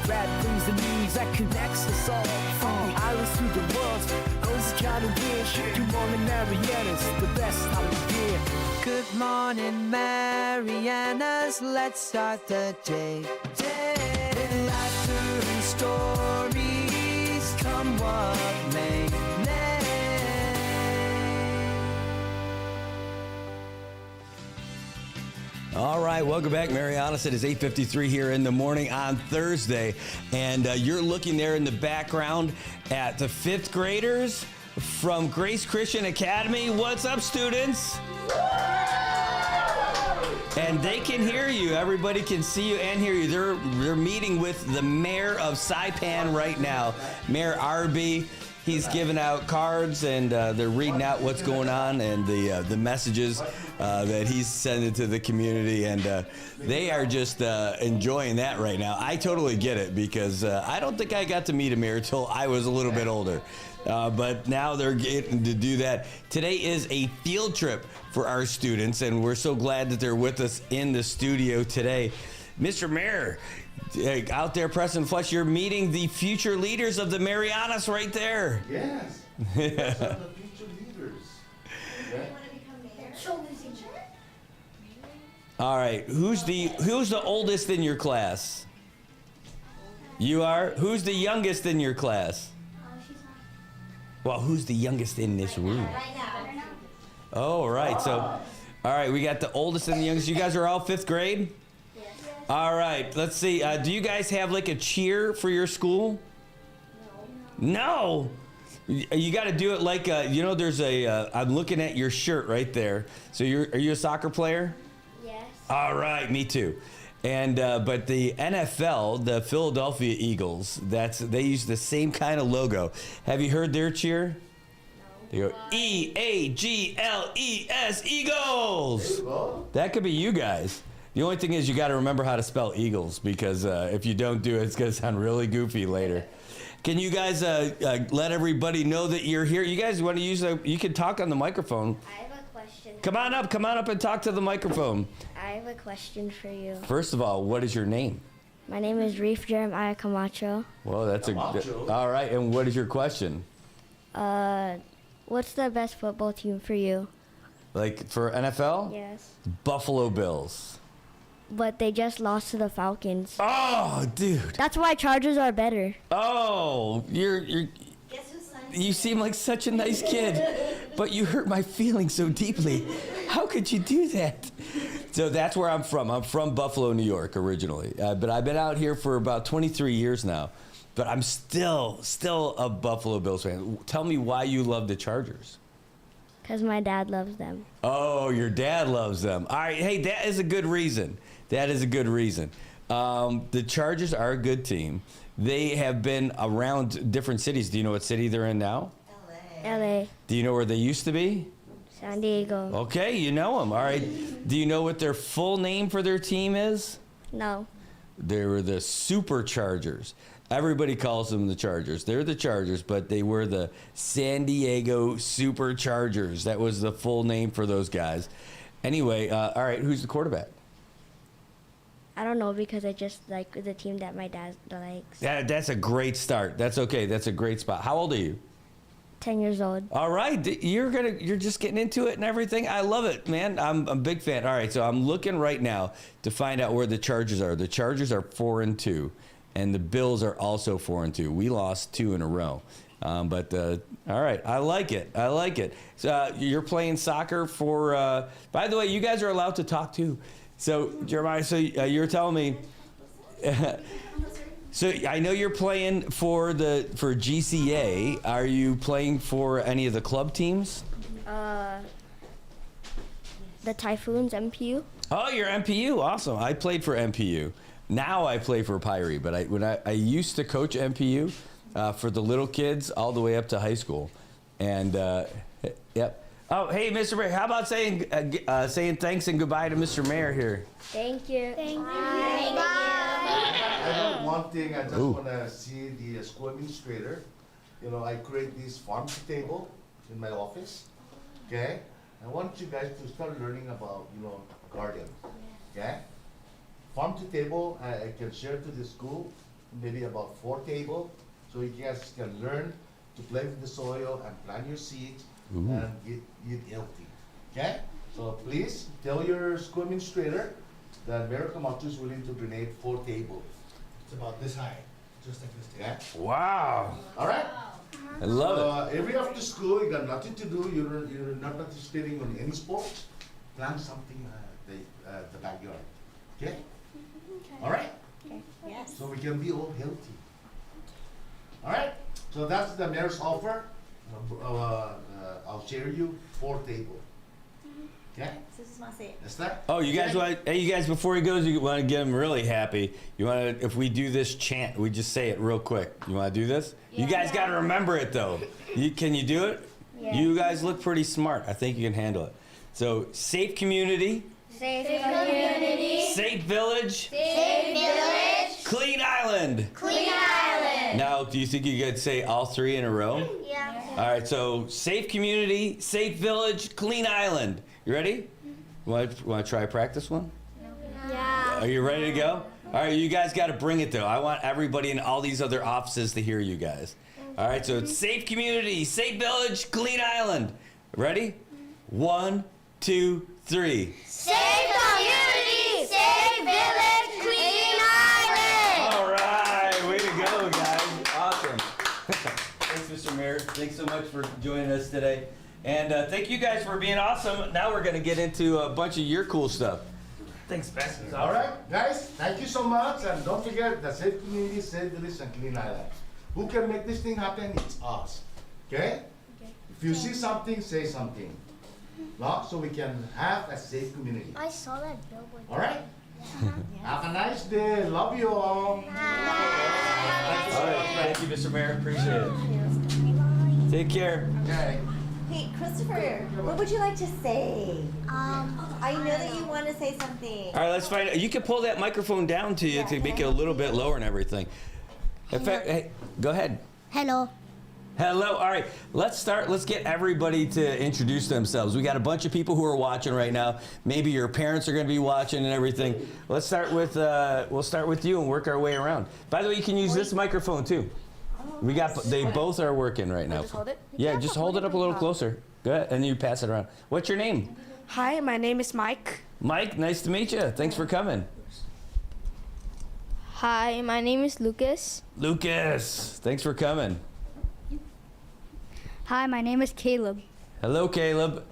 S15: Brad brings the news that connects us all. From the islands to the world, those kind of wish. Good morning, Marianas, the best time of year.
S9: Good morning, Marianas. Let's start the day. Laughter and stories, come what may.
S7: All right, welcome back, Marianas. It is 8:53 here in the morning on Thursday, and you're looking there in the background at the fifth graders from Grace Christian Academy. What's up, students? And they can hear you. Everybody can see you and hear you. They're meeting with the mayor of Saipan right now, Mayor Arby. He's giving out cards, and they're reading out what's going on and the messages that he's sending to the community, and they are just enjoying that right now. I totally get it because I don't think I got to meet a mayor until I was a little bit older. But now they're getting to do that. Today is a field trip for our students, and we're so glad that they're with us in the studio today. Mr. Mayor, out there pressing flesh, you're meeting the future leaders of the Marianas right there.
S16: Yes. Yes, I'm the future leaders.
S8: You want to become mayor?
S7: All right, who's the oldest in your class? You are? Who's the youngest in your class?
S8: She's not.
S7: Well, who's the youngest in this room?
S8: Right now.
S7: Oh, right. So, all right, we got the oldest and the youngest. You guys are all fifth grade?
S8: Yes.
S7: All right, let's see. Do you guys have like a cheer for your school? No. You got to do it like, there's I'm looking at your shirt right there. So are you a soccer player?
S8: Yes.
S7: All right, me too. And but the NFL, the Philadelphia Eagles, they use the same kind of logo. Have you heard their cheer? No. They go EAGLES, Eagles. That could be you guys. The only thing is you got to remember how to spell Eagles, because if you don't do it, it's going to sound really goofy later. Can you guys let everybody know that you're here? You guys want to you can talk on the microphone.
S8: I have a question.
S7: Come on up and talk to the microphone.
S8: I have a question for you.
S7: First of all, what is your name?
S8: My name is Reef Jeremiah Camacho.
S7: Well, that's
S16: Camacho.
S7: all right. And what is your question?
S19: What's the best football team for you?
S7: Like for NFL?
S19: Yes.
S7: Buffalo Bills.
S19: But they just lost to the Falcons.
S7: Oh, dude.
S19: That's why Chargers are better.
S7: Oh, you seem like such a nice kid, but you hurt my feelings so deeply. How could you do that? So that's where I'm from. I'm from Buffalo, New York originally, but I've been out here for about 23 years now. But I'm still a Buffalo Bills fan. Tell me why you love the Chargers.
S19: Because my dad loves them.
S7: Oh, your dad loves them. All right, hey, that is a good reason. That is a good reason. The Chargers are a good team. They have been around different cities. Do you know what city they're in now?
S19: LA.
S7: Do you know where they used to be?
S19: San Diego.
S7: Okay, you know them. All right. Do you know what their full name for their team is?
S19: No.
S7: They were the Superchargers. Everybody calls them the Chargers. They're the Chargers, but they were the San Diego Superchargers. That was the full name for those guys. Anyway, all right, who's the quarterback?
S19: I don't know because I just like the team that my dad likes.
S7: That's a great start. That's okay. That's a great spot. How old are you?
S19: 10 years old.
S7: All right, you're just getting into it and everything. I love it, man. I'm a big fan. All right, so I'm looking right now to find out where the Chargers are. The Chargers are 4-2, and the Bills are also 4-2. We lost 2 in a row, but all right, I like it. I like it. So you're playing soccer for. By the way, you guys are allowed to talk too. So Jeremiah, so you're telling me. So I know you're playing for GCA. Are you playing for any of the club teams?
S19: The Typhoons, MPU.
S7: Oh, you're MPU. Awesome. I played for MPU. Now I play for Pyre, but I used to coach MPU for the little kids all the way up to high school. And yep. Oh, hey, Mr. Mayor, how about saying thanks and goodbye to Mr. Mayor here?
S19: Thank you. Thank you.
S16: I know one thing, I just want to see the school administrator. You know, I create this farm to table in my office, okay? I want you guys to start learning about, garden, okay? Farm to table, I can share to the school, maybe about 4 tables, so you guys can learn to play with the soil and plant your seeds and get healthy, okay? So please tell your school administrator that Mayor Camacho is willing to donate 4 tables.
S20: It's about this high, just like this table.
S16: Yeah.
S7: Wow.
S16: All right.
S7: I love
S16: it. Every after school, you got nothing to do. You're not participating on any sports. Plant something the backyard. Okay. All right.
S19: Okay. Yes.
S16: So we can be all healthy. All right. So that's the mayor's offer. I'll share you 4 tables. Okay.
S7: Oh, you guys want? Hey, you guys! Before he goes, you want to get him really happy. You want to? If we do this chant, we just say it real quick. You want to do this? Yeah. You guys got to remember it though. Can you do it? Yeah. You guys look pretty smart. I think you can handle it. So, safe community.
S19: Safe community.
S7: Safe village.
S19: Safe village.
S7: Clean island.
S19: Clean island.
S7: Now, do you think you could say all 3 in a row?
S19: Yeah.
S7: All right. So, safe community, safe village, clean island. You ready? Want to try a practice one?
S19: Yeah.
S7: Are you ready to go? All right, you guys got to bring it though. I want everybody in all these other offices to hear you guys. All right, so it's safe community, safe village, clean island. Ready? 1, 2, 3.
S19: Safe community, safe village, clean island.
S7: All right, way to go, guys. Awesome. Thanks, Mr. Mayor. Thanks so much for joining us today. And thank you guys for being awesome. Now we're going to get into a bunch of your cool stuff. Thanks, Bess.
S16: All right, guys, thank you so much. And don't forget the safe community, safe village, and clean island. Who can make this thing happen? It's us. Okay? If you see something, say something. No? So we can have a safe community.
S19: I saw that billboard.
S16: All right? Have a nice day. Love you all.
S7: All right, thank you, Mr. Mayor. Appreciate it. Take care.
S16: Okay.
S21: Hey, Christopher, what would you like to say? I know that you want to say something.
S7: All right, let's find out. You can pull that microphone down to you to make it a little bit lower and everything. In fact, hey, go ahead.
S19: Hello.
S7: Hello. All right, let's start. Let's get everybody to introduce themselves. We got a bunch of people who are watching right now. Maybe your parents are going to be watching and everything. Let's start with we'll start with you and work our way around. By the way, you can use this microphone too. They both are working right now.
S5: Just hold it?
S7: Yeah, just hold it up a little closer. Go ahead, and you pass it around. What's your name?
S5: Hi, my name is Mike.
S7: Mike, nice to meet you. Thanks for coming.
S22: Hi, my name is Lucas.
S7: Lucas, thanks for coming.
S22: Hi, my name is Caleb.
S7: Hello, Caleb.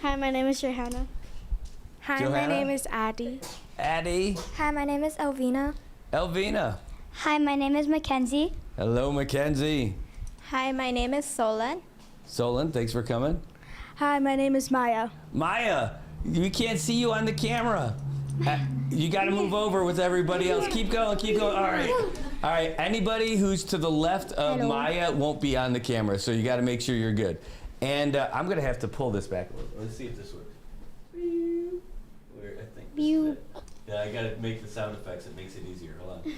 S22: Hi, my name is Johanna.
S5: Hi,
S7: Johanna?
S5: my name is Addie.
S7: Addie.
S22: Hi, my name is Elvina.
S7: Elvina.
S22: Hi, my name is Mackenzie.
S7: Hello, Mackenzie.
S22: Hi, my name is Solon.
S7: Solon, thanks for coming.
S5: Hi, my name is Maya.
S7: Maya, we can't see you on the camera. You got to move over with everybody else. Keep going, keep going. All right. All right, anybody who's to the left of Maya won't be on the camera, so you got to make sure you're good. And I'm going to have to pull this back a little. Let's see if this works. I think this is it. Yeah, I got to make the sound effects. It makes it easier. Hold on.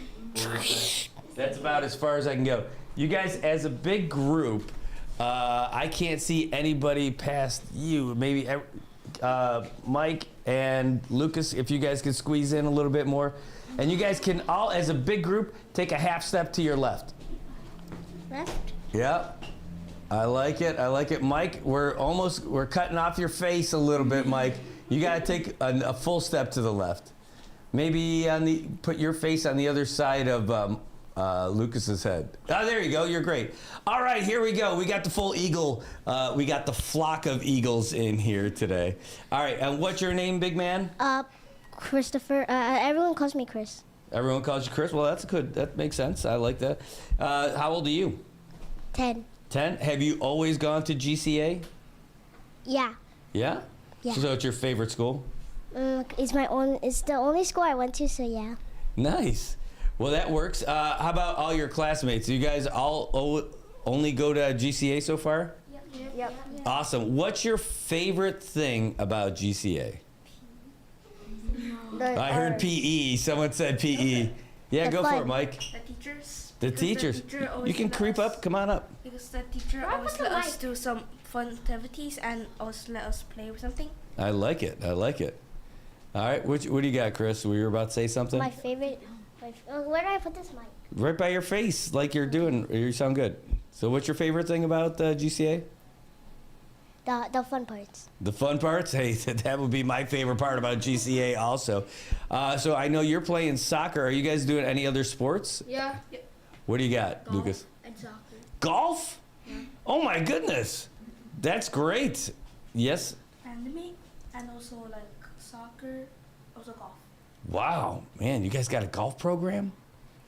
S7: That's about as far as I can go. You guys, as a big group, I can't see anybody past you. Maybe Mike and Lucas, if you guys could squeeze in a little bit more. And you guys can all, as a big group, take a half step to your left.
S22: Left?
S7: Yep. I like it. I like it. Mike, we're cutting off your face a little bit, Mike. You got to take a full step to the left. Maybe put your face on the other side of Lucas's head. Oh, there you go. You're great. All right, here we go. We got the full eagle. We got the flock of eagles in here today. All right, and what's your name, big man?
S22: Christopher. Everyone calls me Chris.
S7: Everyone calls you Chris? Well, that's good. That makes sense. I like that. How old are you?
S22: 10.
S7: 10? Have you always gone to GCA?
S22: Yeah.
S7: Yeah?
S22: Yeah.
S7: So it's your favorite school?
S22: It's the only school I went to, so yeah.
S7: Nice. Well, that works. How about all your classmates? You guys all only go to GCA so far?
S22: Yep.
S7: Awesome. What's your favorite thing about GCA? I heard PE. Someone said PE. Yeah, go for it, Mike.
S5: The teachers.
S7: The teachers. You can creep up. Come on up.
S5: Because the teacher always let us do some fun activities and also let us play with something.
S7: I like it. I like it. All right. What do you got, Chris? Were you about to say something?
S22: My favorite. Where do I put this mic?
S7: Right by your face, like you're doing. You sound good. So what's your favorite thing about GCA?
S22: The fun parts.
S7: The fun parts? Hey, that would be my favorite part about GCA also. So I know you're playing soccer. Are you guys doing any other sports?
S5: Yeah.
S7: What do you got,
S5: Golf
S7: Lucas?
S5: and soccer.
S7: Golf?
S5: Yeah.
S7: Oh my goodness. That's great. Yes?
S5: Anime and also like soccer, also golf.
S7: Wow. Man, you guys got a golf program?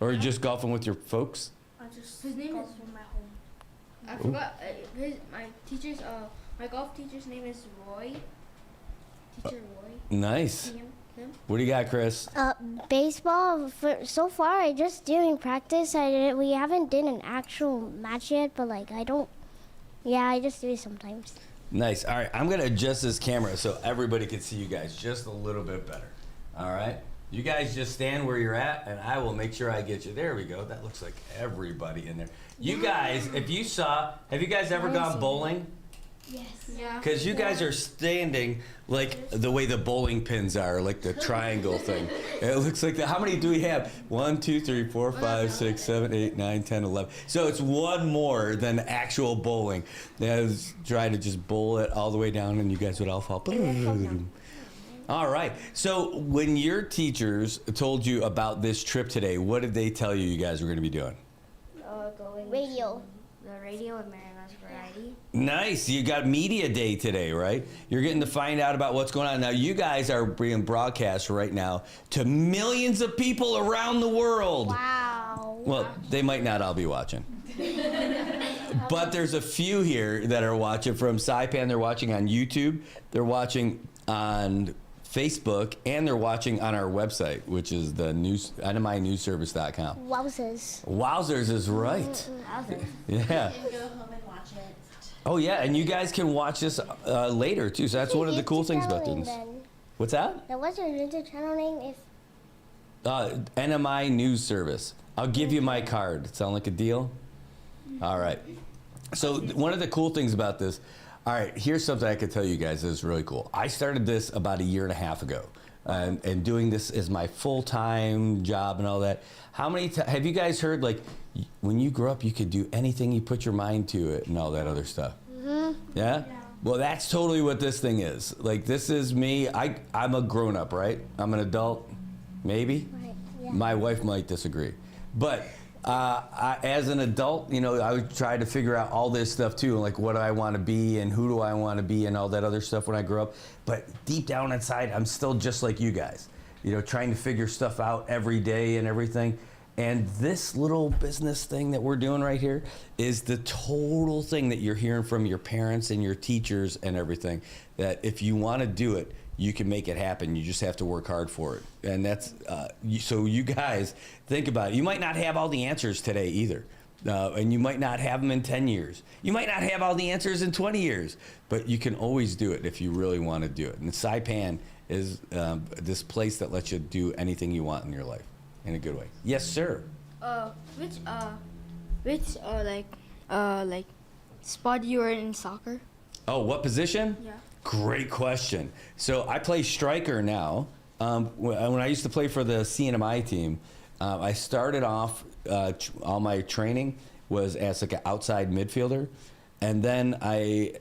S7: Or are you just golfing with your folks?
S5: I just his name is from my home.
S22: I forgot my golf teacher's name is Roy. Teacher Roy.
S7: Nice.
S22: Him.
S7: What do you got, Chris?
S22: Baseball. So far, I just doing practice. We haven't done an actual match yet, but like I just do it sometimes.
S7: Nice. All right, I'm gonna adjust this camera so everybody can see you guys just a little bit better. All right. You guys just stand where you're at, and I will make sure I get you. There we go. That looks like everybody in there. You guys, have you guys ever gone bowling?
S5: Yes. Yeah.
S7: Because you guys are standing like the way the bowling pins are, like the triangle thing. It looks like that. How many do we have? 1, 2, 3, 4, 5, 6, 7, 8, 9, 10, 11. So it's one more than actual bowling. I was trying to just bowl it all the way down, and you guys would all fall. All right. So when your teachers told you about this trip today, what did they tell you guys were going to be doing?
S22: Going radio.
S5: The radio and Marianas variety.
S7: Nice. You got media day today, right? You're getting to find out about what's going on. Now, you guys are being broadcast right now to millions of people around the world.
S22: Wow.
S7: Well, they might not all be watching. But there's a few here that are watching from Saipan. They're watching on YouTube. They're watching on Facebook, and they're watching on our website, which is the NMInewsservice.com.
S22: Wowzers.
S7: Wowzers is right.
S22: Wowzers.
S7: Yeah.
S21: You can go home and watch it.
S7: Oh, yeah, and you guys can watch this later, too, so that's one of the cool things about doing this. What's that?
S22: Now, what's your YouTube channel name?
S7: NMI News Service. I'll give you my card. Sound like a deal? All right. So one of the cool things about this, all right, here's something I could tell you guys that's really cool. I started this about 1.5 years ago, and doing this as my full-time job and all that. How many have you guys heard, like, when you grow up, you could do anything you put your mind to it and all that other stuff. Yeah? Well, that's totally what this thing is. Like, this is me. I'm a grown-up, right? I'm an adult, maybe?
S22: Right, yeah.
S7: My wife might disagree. But as an adult, you know, I would try to figure out all this stuff too, like what do I want to be and who do I want to be and all that other stuff when I grow up. But deep down inside, I'm still just like you guys, you know, trying to figure stuff out every day and everything. And this little business thing that we're doing right here is the total thing that you're hearing from your parents and your teachers and everything, that if you want to do it, you can make it happen. You just have to work hard for it. And that's, so you guys, think about it. You might not have all the answers today either. And you might not have them in 10 years. You might not have all the answers in 20 years, but you can always do it if you really want to do it. And Saipan is this place that lets you do anything you want in your life in a good way. Yes, sir.
S6: Which like spot you were in soccer?
S7: Oh, what position?
S6: Yeah.
S7: Great question. So I play striker now. When I used to play for the CNMI team, I started off, all my training was as like an outside midfielder, and then I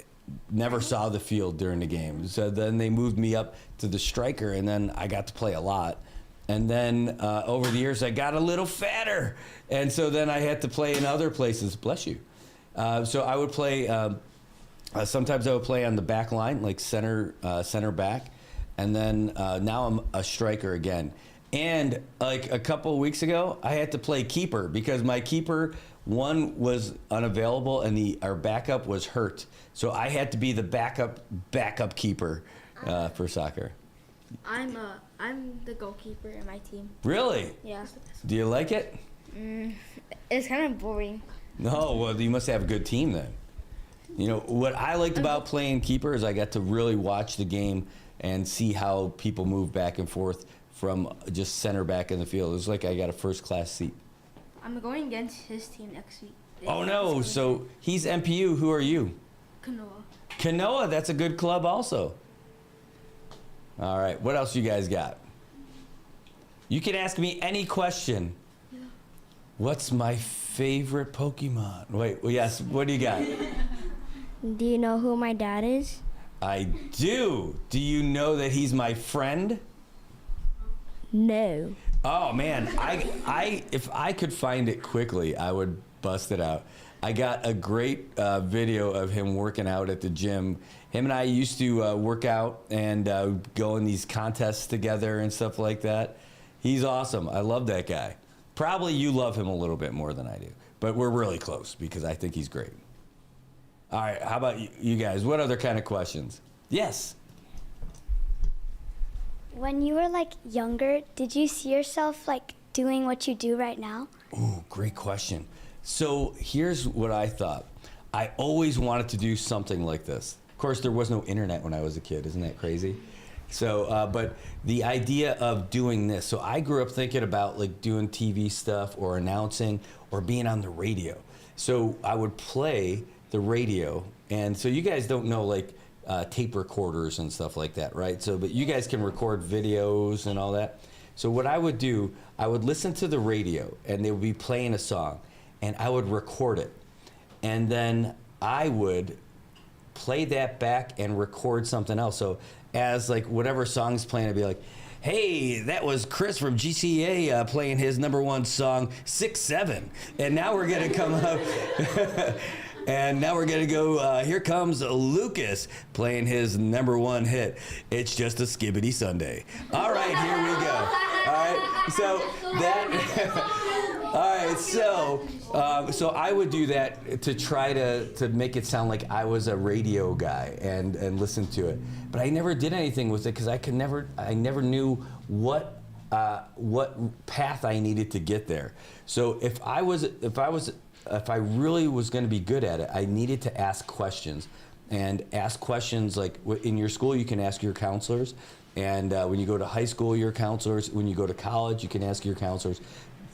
S7: never saw the field during the game. So then they moved me up to the striker, and then I got to play a lot. And then over the years, I got a little fatter, and so then I had to play in other places. Bless you. So I would play. Sometimes I would play on the back line, like center back, and then now I'm a striker again. And like a couple of weeks ago, I had to play keeper because my keeper, one was unavailable and our backup was hurt. So I had to be the backup keeper for soccer.
S6: I'm the goalkeeper in my team.
S7: Really?
S6: Yeah.
S7: Do you like it?
S6: It's kind of boring.
S7: No, well, you must have a good team then. You know, what I liked about playing keeper is I got to really watch the game and see how people move back and forth from just center back in the field. It was like I got a first-class seat.
S6: I'm going against his team next week.
S7: Oh, no. So he's MPU. Who are you?
S6: Kanoa.
S7: Kanoa. That's a good club also. All right. What else you guys got? You can ask me any question.
S6: Yeah.
S7: What's my favorite Pokemon? Wait. Well, yes. What do you got?
S19: Do you know who my dad is?
S7: I do. Do you know that he's my friend?
S19: No.
S7: Oh man, I if I could find it quickly, I would bust it out. I got a great video of him working out at the gym. Him and I used to work out and go in these contests together and stuff like that. He's awesome. I love that guy. Probably you love him a little bit more than I do, but we're really close because I think he's great. All right, how about you guys? What other kind of questions? Yes.
S22: When you were like younger, did you see yourself like doing what you do right now?
S7: Ooh, great question. So here's what I thought. I always wanted to do something like this. Of course, there was no internet when I was a kid. Isn't that crazy? So, but the idea of doing this. So I grew up thinking about like doing TV stuff or announcing or being on the radio. So I would play the radio. And so you guys don't know like tape recorders and stuff like that, right? So, but you guys can record videos and all that. So what I would do, I would listen to the radio and they would be playing a song and I would record it. And then I would play that back and record something else. So as like whatever song's playing, I'd be like, hey, that was Chris from GCA playing his #1 song, 6-7. And now we're gonna come up, and now we're gonna go, here comes Lucas playing his #1 hit, It's Just a Skibbity Sunday. All right, here we go. All right, so that, all right, so I would do that to try to make it sound like I was a radio guy and listen to it. But I never did anything with it because I never knew what path I needed to get there. So if I really was going to be good at it, I needed to ask questions, and ask questions like in your school you can ask your counselors, and when you go to high school your counselors, when you go to college you can ask your counselors,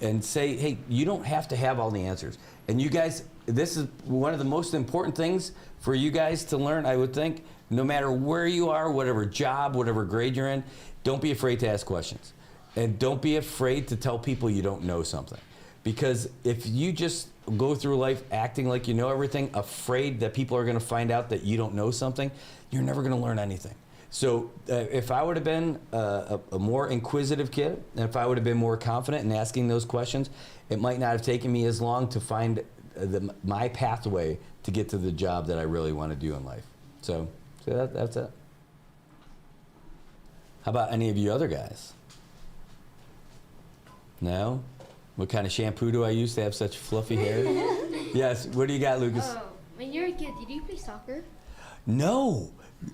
S7: and say, hey, you don't have to have all the answers. And you guys, this is one of the most important things for you guys to learn, I would think. No matter where you are, whatever job, whatever grade you're in, don't be afraid to ask questions. And don't be afraid to tell people you don't know something. Because if you just go through life acting like you know everything, afraid that people are going to find out that you don't know something, you're never going to learn anything. So if I would have been a more inquisitive kid, and if I would have been more confident in asking those questions, it might not have taken me as long to find my pathway to get to the job that I really want to do in life. So that's it. How about any of you other guys? No? What kind of shampoo do I use to have such fluffy hair? Yes, what do you got, Lucas?
S6: When you were a kid, did you play soccer?
S7: No.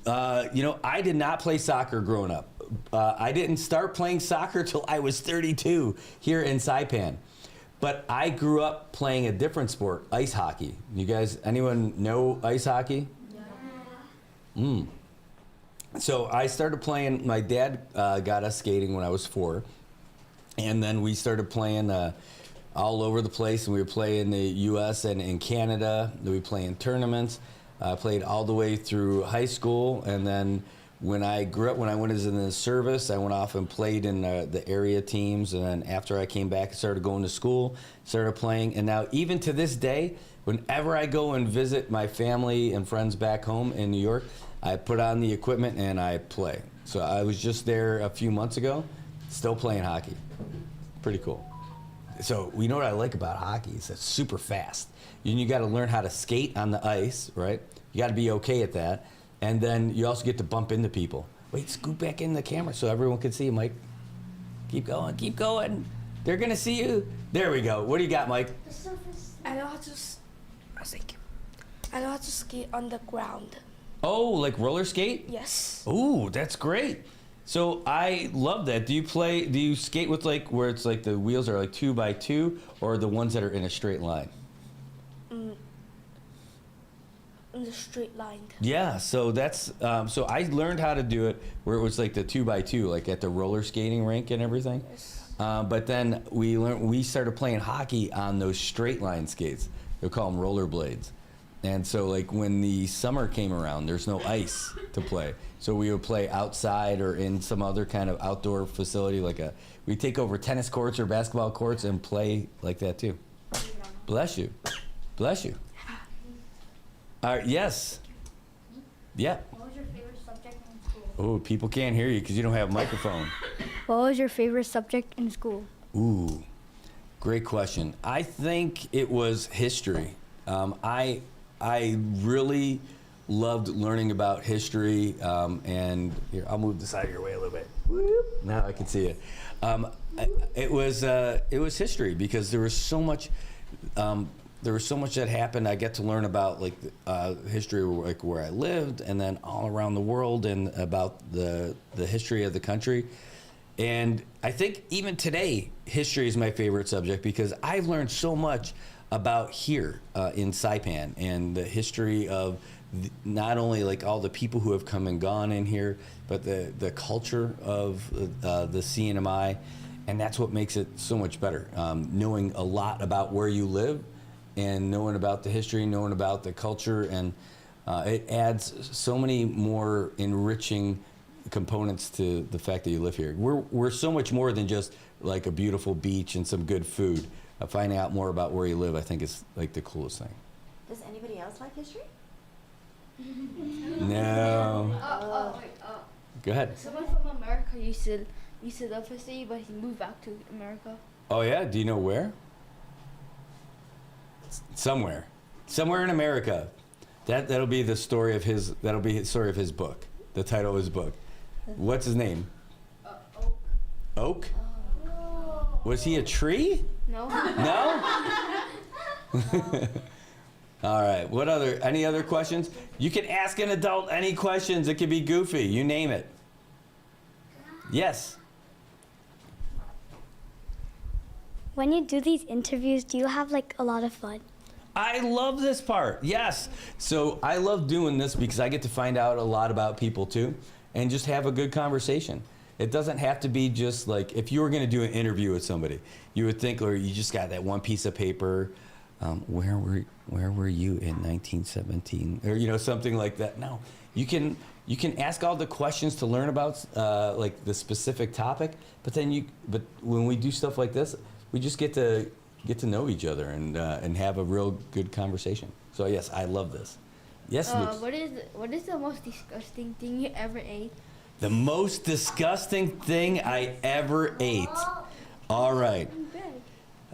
S7: I did not play soccer growing up. I didn't start playing soccer till I was 32 here in Saipan. But I grew up playing a different sport, ice hockey. You guys, anyone know ice hockey? Yeah. So I started playing, my dad got us skating when I was 4. And then we started playing all over the place, and we would play in the U.S. and in Canada. We would play in tournaments. I played all the way through high school, and then when I grew up, when I went in the service, I went off and played in the area teams, and then after I came back, I started going to school, started playing, and now even to this day, whenever I go and visit my family and friends back home in New York, I put on the equipment and I play. So I was just there a few months ago, still playing hockey. Pretty cool. So you know what I like about hockey is it's super fast. You got to learn how to skate on the ice, right? You got to be okay at that. And then you also get to bump into people. Wait, scoot back in the camera so everyone can see you, Mike. Keep going, keep going. They're going to see you. There we go. What do you got, Mike?
S5: I know how to skate on the ground.
S7: Oh, like roller skate?
S5: Yes.
S7: Oh, that's great. So I love that. Do you skate with like where it's like the wheels are like 2x2 or the ones that are in a straight line?
S5: In the straight line.
S7: Yeah, so that's so I learned how to do it where it was like the 2x2, like at the roller skating rink and everything.
S5: Yes.
S7: But then we started playing hockey on those straight line skates. They call them rollerblades. And so like when the summer came around, there's no ice to play. So we would play outside or in some other kind of outdoor facility, we'd take over tennis courts or basketball courts and play like that too. Bless you. Bless you. All right, yes. Yeah.
S6: What was your favorite subject in school?
S7: Oh, people can't hear you because you don't have a microphone.
S6: What was your favorite subject in school?
S7: Ooh, great question. I think it was history. I really loved learning about history, and here, I'll move the side of your way a little bit. Whoop, now I can see it. It was history because there was so much that happened. I get to learn about like history, like where I lived, and then all around the world, and about the history of the country. And I think even today, history is my favorite subject because I've learned so much about here in Saipan and the history of not only like all the people who have come and gone in here, but the culture of the CNMI, and that's what makes it so much better. Knowing a lot about where you live and knowing about the history, knowing about the culture, and it adds so many more enriching components to the fact that you live here. We're so much more than just like a beautiful beach and some good food. Finding out more about where you live, I think, is like the coolest thing.
S21: Does anybody else like history?
S7: No. Go ahead.
S6: Someone from America used to love history, but he moved back to America.
S7: Oh yeah? Do you know where? Somewhere in America. That'll be the story of his. That'll be the story of his book. The title of his book. What's his name?
S6: Oak.
S7: Oak? Was he a tree?
S6: No.
S7: No? All right. Any other questions? You can ask an adult any questions. It could be goofy. You name it. Yes.
S22: When you do these interviews, do you have like a lot of fun?
S7: I love this part. Yes. So I love doing this because I get to find out a lot about people too and just have a good conversation. It doesn't have to be just like, if you were going to do an interview with somebody, you would think, or you just got that one piece of paper, where were you in 1917? Or, something like that. No, you can ask all the questions to learn about like the specific topic, but when we do stuff like this, we just get to get to know each other and have a real good conversation. So yes, I love this. Yes, Luke.
S6: What is the most disgusting thing you ever ate?
S7: The most disgusting thing I ever ate. All right.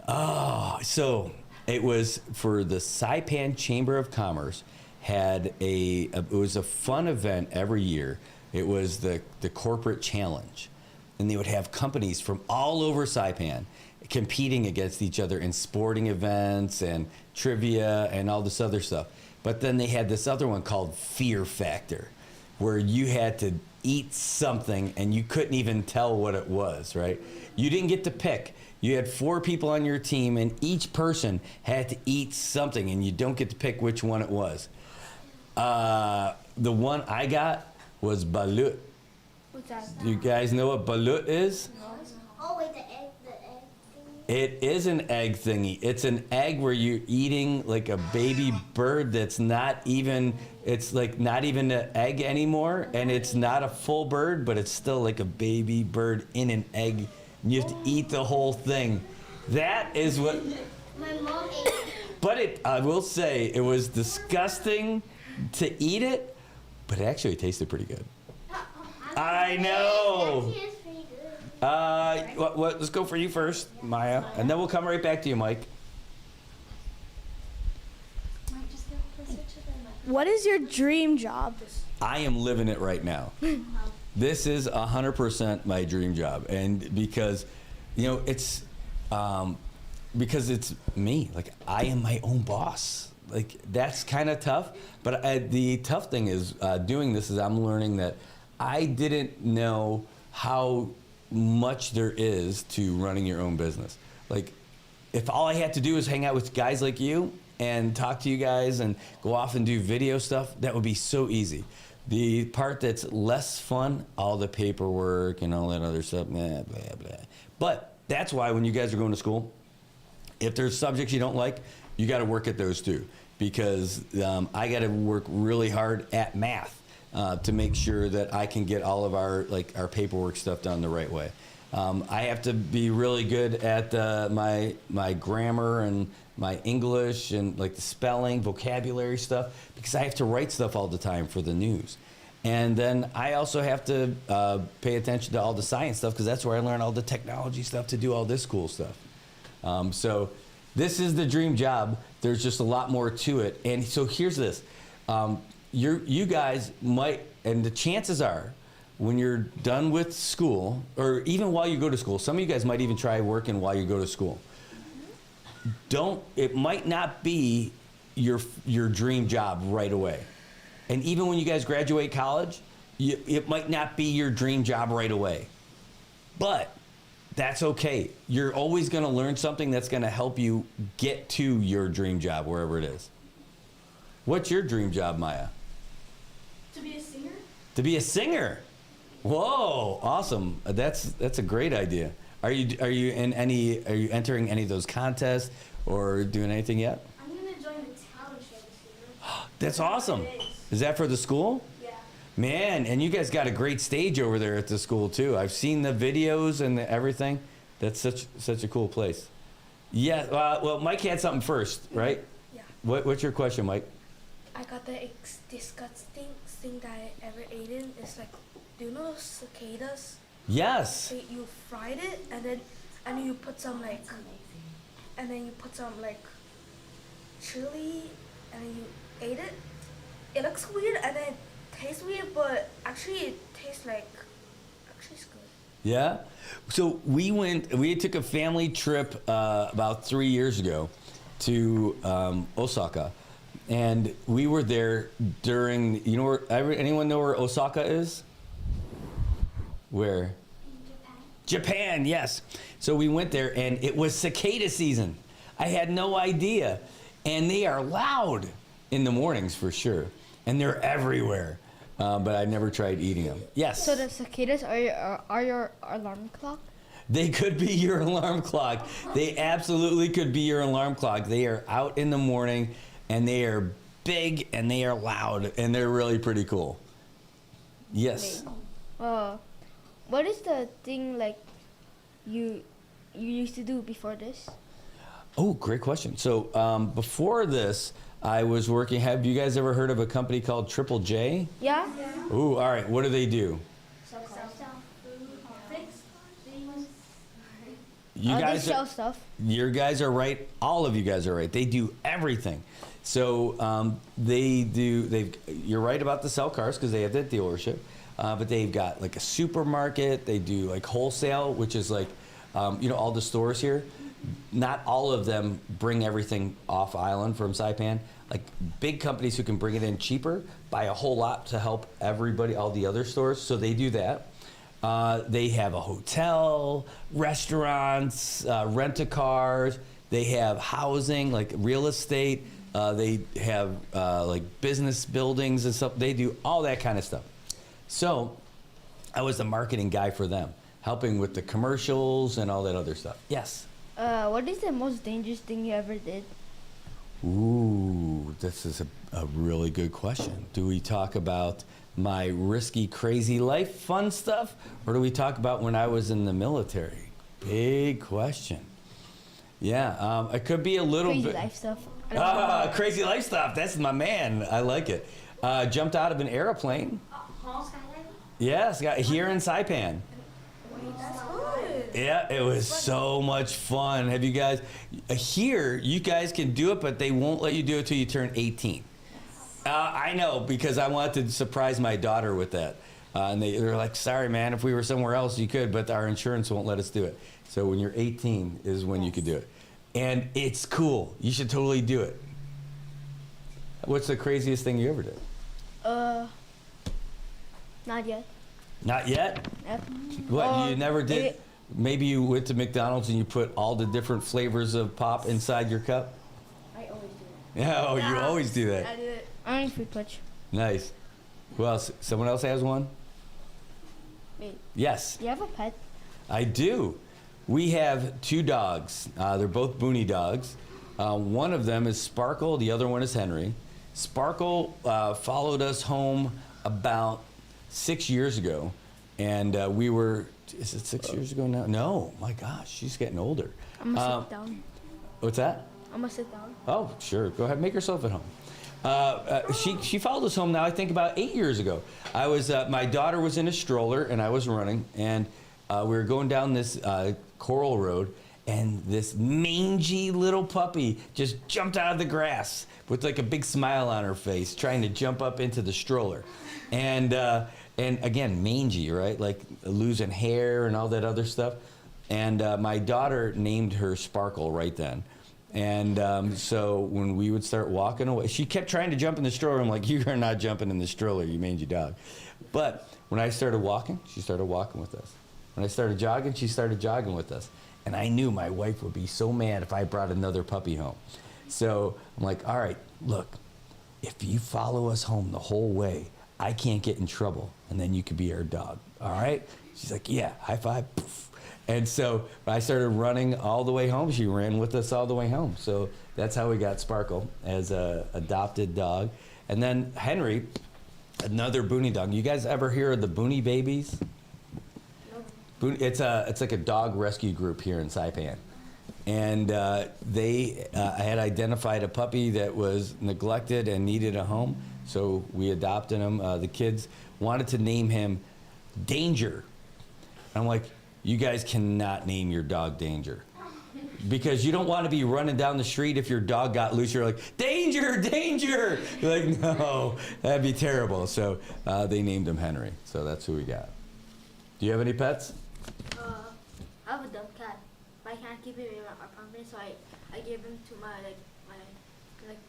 S7: Oh, so it was for the Saipan Chamber of Commerce. It was a fun event every year. It was the corporate challenge, and they would have companies from all over Saipan competing against each other in sporting events and trivia and all this other stuff. But then they had this other one called Fear Factor, where you had to eat something and you couldn't even tell what it was, right? You didn't get to pick. You had 4 people on your team, and each person had to eat something, and you don't get to pick which one it was. The one I got was balut.
S6: What's that?
S7: Do you guys know what balut is?
S22: Oh, wait, the egg
S7: It is an egg thingy. It's an egg where you're eating like a baby bird that's not even an egg anymore, and it's not a full bird, but it's still like a baby bird in an egg. You have to eat the whole thing. That is what.
S22: My mom ate it.
S7: But I will say, it was disgusting to eat it, but it actually tasted pretty good. I know. Let's go for you first, Maya, and then we'll come right back to you, Mike.
S11: What is your dream job?
S7: I am living it right now. This is 100% my dream job, and because it's me. Like, I am my own boss. Like, that's kind of tough, but the tough thing is doing this is I'm learning that I didn't know how much there is to running your own business. Like, if all I had to do is hang out with guys like you and talk to you guys and go off and do video stuff, that would be so easy. The part that's less fun, all the paperwork and all that other stuff, blah, blah, blah. But that's why when you guys are going to school, if there's subjects you don't like, you got to work at those too, because I got to work really hard at math to make sure that I can get all of our paperwork stuff done the right way. I have to be really good at my grammar and my English and like the spelling, vocabulary stuff, because I have to write stuff all the time for the news. And then I also have to pay attention to all the science stuff, because that's where I learn all the technology stuff to do all this cool stuff. So this is the dream job. There's just a lot more to it. And so here's this. You guys might, and the chances are, when you're done with school, or even while you go to school, some of you guys might even try working while you go to school. It might not be your dream job right away. And even when you guys graduate college, it might not be your dream job right away. But that's okay. You're always going to learn something that's going to help you get to your dream job, wherever it is. What's your dream job, Maya?
S5: To be a singer.
S7: To be a singer. Whoa, awesome. That's a great idea. Are you entering any of those contests or doing anything yet?
S5: I'm gonna join the talent show this year.
S7: That's awesome. Is that for the school?
S5: Yeah.
S7: Man, and you guys got a great stage over there at the school too. I've seen the videos and everything. That's such a cool place. Yeah. Well, Mike had something first, right?
S5: Yeah.
S7: What's your question, Mike?
S5: I got the disgusting thing that I ever ate in. It's like, do you know cicadas?
S7: Yes.
S5: So you fried it and then you put some chili and then you ate it. It looks weird and then it tastes weird, but actually it tastes like it's good.
S7: Yeah. So we took a family trip about 3 years ago to Osaka, and we were there during. Anyone know where Osaka is? Where? Japan, yes. So we went there, and it was cicada season. I had no idea. And they are loud in the mornings for sure. And they're everywhere. But I never tried eating them. Yes?
S6: So the cicadas are your alarm clock?
S7: They could be your alarm clock. They absolutely could be your alarm clock. They are out in the morning, and they are big, and they are loud, and they're really pretty cool. Yes?
S6: What is the thing like you used to do before this?
S7: Oh, great question. So before this, I was working. Have you guys ever heard of a company called Triple J?
S19: Yeah.
S7: Ooh, all right. What do they do? You guys
S19: they sell stuff.
S7: Your guys are right. All of you guys are right. They do everything. So they do. You're right about the sell cars because they have that dealership. But they've got like a supermarket. They do like wholesale, which is like, all the stores here. Not all of them bring everything off island from Saipan. Like big companies who can bring it in cheaper buy a whole lot to help everybody, all the other stores. So they do that. They have a hotel, restaurants, rent-a-cars. They have housing, like real estate. They have like business buildings and stuff. They do all that kind of stuff. So I was the marketing guy for them, helping with the commercials and all that other stuff. Yes?
S19: What is the most dangerous thing you ever did?
S7: Ooh, this is a really good question. Do we talk about my risky, crazy life, fun stuff, or do we talk about when I was in the military? Big question. Yeah, it could be a little
S19: Crazy
S7: bit.
S19: life stuff.
S7: Crazy life stuff. That's my man. I like it. Jumped out of an airplane. Yes, here in Saipan. Yeah, it was so much fun. Have you guys, here, you guys can do it, but they won't let you do it till you turn 18. I know, because I wanted to surprise my daughter with that. And they were like, sorry, man, if we were somewhere else, you could, but our insurance won't let us do it. So when you're 18 is when you could do it. And it's cool. You should totally do it. What's the craziest thing you ever did?
S19: Not yet.
S7: Not yet?
S19: Yep.
S7: What, you never did? Maybe you went to McDonald's and you put all the different flavors of pop inside your cup?
S19: I always do it.
S7: Yeah, you always do that.
S19: I do it. I need fruit punch.
S7: Nice. Who else? Someone else has one?
S19: Wait.
S7: Yes.
S19: Do you have a pet?
S7: I do. We have 2 dogs. They're both Boonie dogs. One of them is Sparkle. The other one is Henry. Sparkle followed us home about 6 years ago. And we were, is it 6 years ago now? No, my gosh, she's getting older.
S19: I'm going to sit down.
S7: What's that?
S19: I'm going to sit down.
S7: Oh, sure. Go ahead. Make yourself at home. She followed us home now, I think about 8 years ago. I was, my daughter was in a stroller and I was running, and we were going down this coral road, and this mangy little puppy just jumped out of the grass with like a big smile on her face, trying to jump up into the stroller. And again, mangy, right? Like losing hair and all that other stuff. And my daughter named her Sparkle right then. And so when we would start walking away, she kept trying to jump in the stroller. I'm like, you are not jumping in the stroller, you mangy dog. But when I started walking, she started walking with us. When I started jogging, she started jogging with us. And I knew my wife would be so mad if I brought another puppy home. So I'm like, all right, look, if you follow us home the whole way, I can't get in trouble, and then you could be our dog, all right? She's like, yeah, high five, poof. And so I started running all the way home. She ran with us all the way home. So that's how we got Sparkle as a adopted dog. And then Henry, another Boonie dog. You guys ever hear of the Boonie Babies? It's like a dog rescue group here in Saipan. And they had identified a puppy that was neglected and needed a home. So we adopted him. The kids wanted to name him Danger. And I'm like, you guys cannot name your dog Danger. Because you don't want to be running down the street if your dog got loose. You're like, danger, danger. You're like, no, that'd be terrible. So they named him Henry. So that's who we got. Do you have any pets?
S19: I have a dumb cat. But I can't keep him in my apartment, so I gave him to my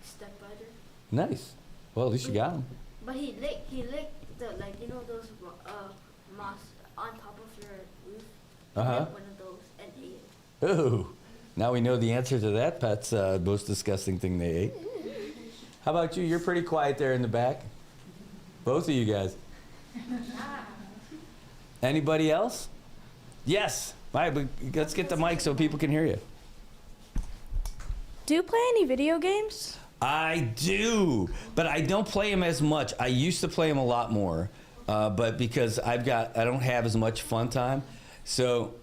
S19: stepbrother.
S7: Nice. Well, at least you got him.
S19: But he licked the those moss on top of your roof.
S7: Uh-huh.
S19: One of those and ate it.
S7: Ooh. Now we know the answer to that pet's most disgusting thing they ate. How about you? You're pretty quiet there in the back. Both of you guys. Anybody else? Yes. All right, but let's get the mic so people can hear you.
S11: Do you play any video games?
S7: I do, but I don't play them as much. I used to play them a lot more, but because I don't have as much fun time. So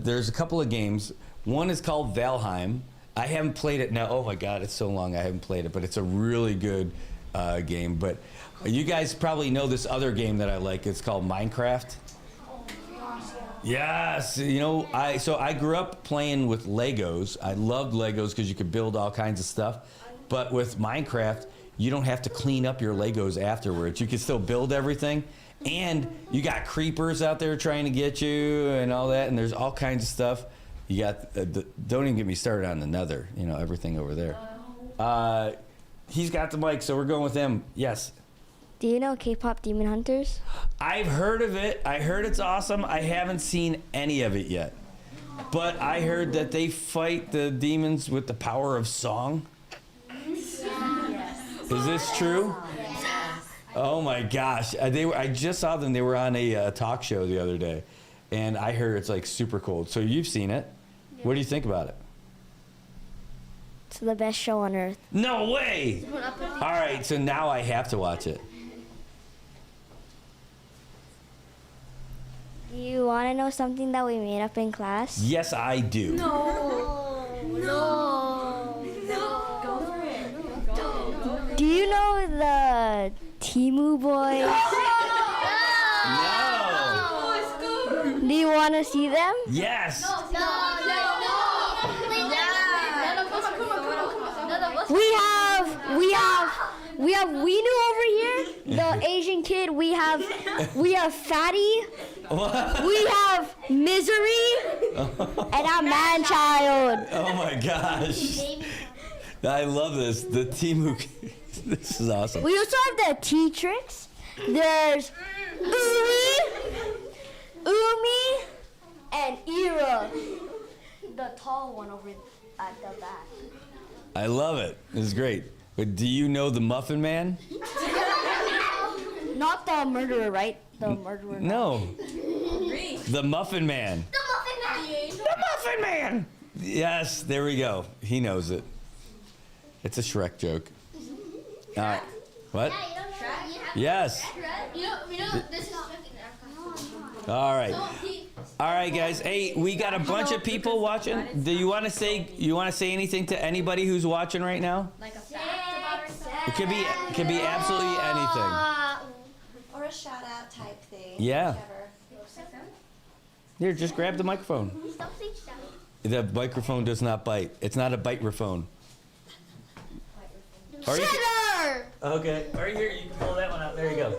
S7: there's a couple of games. One is called Valheim, I haven't played it now. Oh my God, it's so long. I haven't played it, but it's a really good game. But you guys probably know this other game that I like. It's called Minecraft. Yes, you know, I grew up playing with Legos. I loved Legos because you could build all kinds of stuff. But with Minecraft, you don't have to clean up your Legos afterwards. You can still build everything. And you got creepers out there trying to get you and all that. And there's all kinds of stuff. You got, don't even get me started on the Nether, you know, everything over there. He's got the mic, so we're going with him. Yes.
S6: Do you know K-pop Demon Hunters?
S7: I've heard of it. I heard it's awesome. I haven't seen any of it yet. But I heard that they fight the demons with the power of song. Yes. Is this true? Yes. Oh my gosh. I just saw them. They were on a talk show the other day. And I heard it's like super cool. So you've seen it. Yeah. What do you think about it?
S6: It's the best show on earth.
S7: No way! All right, so now I have to watch it.
S6: Do you want to know something that we made up in class?
S7: Yes, I do.
S6: No. Go for it. Go. Do you know the Temu boys?
S7: No.
S6: Do you want to see them?
S7: Yes.
S6: We have Weenu over here, the Asian kid. We have Fatty.
S7: What?
S6: We have Misery, and I'm Man-Child.
S7: Oh my gosh. I love this. The Temu. This is awesome.
S6: We also have the T-Trix. There's Umi, and Ira, the tall one over at the back.
S7: I love it. This is great. But do you know the Muffin Man?
S6: Not the murderer, right? The murderer.
S7: No. The Muffin Man.
S6: The Muffin Man.
S7: The Muffin Man. Yes, there we go. He knows it. It's a Shrek joke. All right. What? Yes.
S19: This is
S7: All right. All right, guys. Hey, we got a bunch of people watching. Do you want to say anything to anybody who's watching right now?
S19: like a fact about ourselves.
S7: It could be absolutely anything.
S21: Or a shout out type thing.
S7: Yeah.
S21: Whichever.
S7: Here, just grab the microphone. The microphone does not bite. It's not a bite-rophone. Okay. Or here, you can pull that one out. There you go.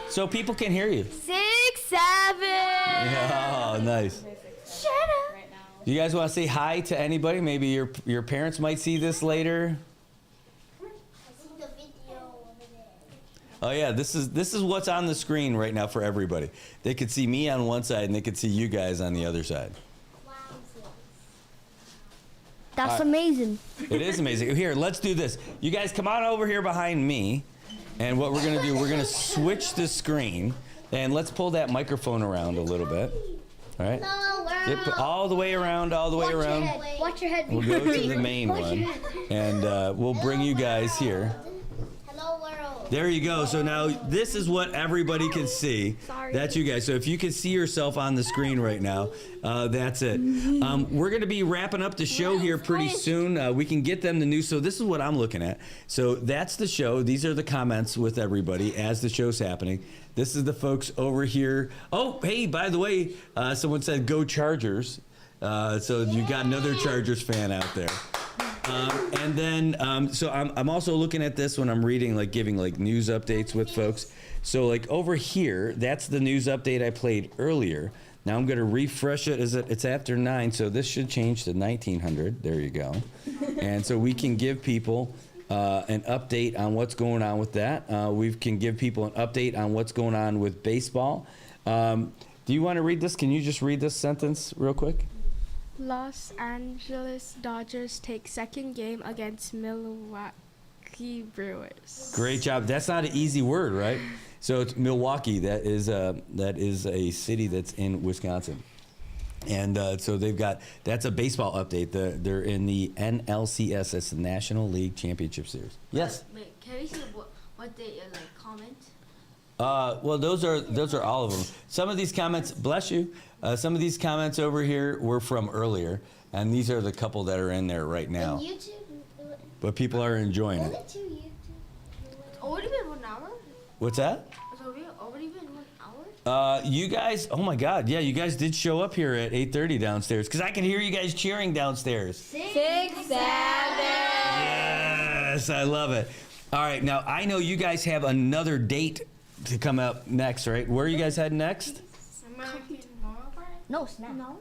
S7: So people can hear you.
S6: 6, 7.
S7: Oh, nice.
S6: Shut up.
S7: You guys want to say hi to anybody? Maybe your parents might see this later. Oh yeah, this is what's on the screen right now for everybody. They could see me on one side and they could see you guys on the other side.
S6: That's amazing.
S7: It is amazing. Here, let's do this. You guys come on over here behind me. And what we're going to do, we're going to switch the screen. And let's pull that microphone around a little bit. All right? Yep, all the way around, all the way around.
S6: Watch your head.
S7: We'll go to the main one. And we'll bring you guys here.
S6: Hello, world.
S7: There you go. So now this is what everybody can see. That's you guys. So if you can see yourself on the screen right now, that's it. We're going to be wrapping up the show here pretty soon. We can get them the news. So this is what I'm looking at. So that's the show. These are the comments with everybody as the show's happening. This is the folks over here. Oh, hey, by the way, someone said go Chargers. So you got another Chargers fan out there. And then, so I'm also looking at this when I'm reading, like giving like news updates with folks. So like over here, that's the news update I played earlier. Now I'm going to refresh it. It's after 9, so this should change to 1900. There you go. And so we can give people an update on what's going on with that. We can give people an update on what's going on with baseball. Do you want to read this? Can you just read this sentence real quick?
S11: Los Angeles Dodgers take second game against Milwaukee Brewers.
S7: Great job. That's not an easy word, right? So it's Milwaukee. That is a city that's in Wisconsin. And so that's a baseball update. They're in the NLCS. That's the National League Championship Series. Yes?
S19: Wait, can we see what they comment?
S7: Well, those are all of them. Some of these comments, bless you, Some of these comments over here were from earlier, and these are the couple that are in there right now.
S19: YouTube.
S7: But people are enjoying it.
S19: It's already been 1 hour.
S7: What's that?
S19: It's already been 1 hour.
S7: You guys, oh my God, yeah, you guys did show up here at 8:30 downstairs, because I can hear you guys cheering downstairs.
S19: 6, 7.
S7: Yes, I love it. All right, now I know you guys have another date to come up next, right? Where are you guys heading next?
S19: No, snack. No.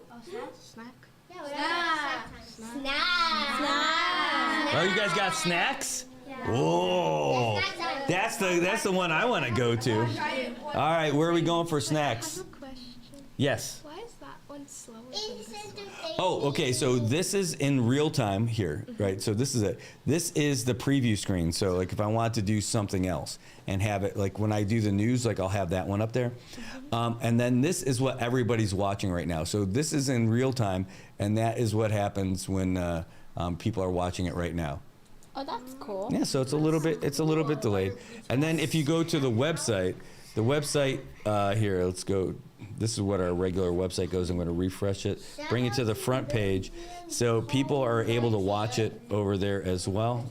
S11: Snack.
S19: Snack.
S7: Oh, you guys got snacks? Whoa, that's the one I want to go to. All right, where are we going for snacks? Yes.
S11: Why is that one slower than this one?
S7: Oh, okay. So this is in real time here, right? So this is it. This is the preview screen. So like if I want to do something else and have it, like when I do the news, like I'll have that one up there. And then this is what everybody's watching right now. So this is in real time, and that is what happens when people are watching it right now.
S11: Oh, that's cool.
S7: Yeah, so it's a little bit delayed. And then if you go to the website here, let's go. This is what our regular website goes. I'm going to refresh it, bring it to the front page, so people are able to watch it over there as well.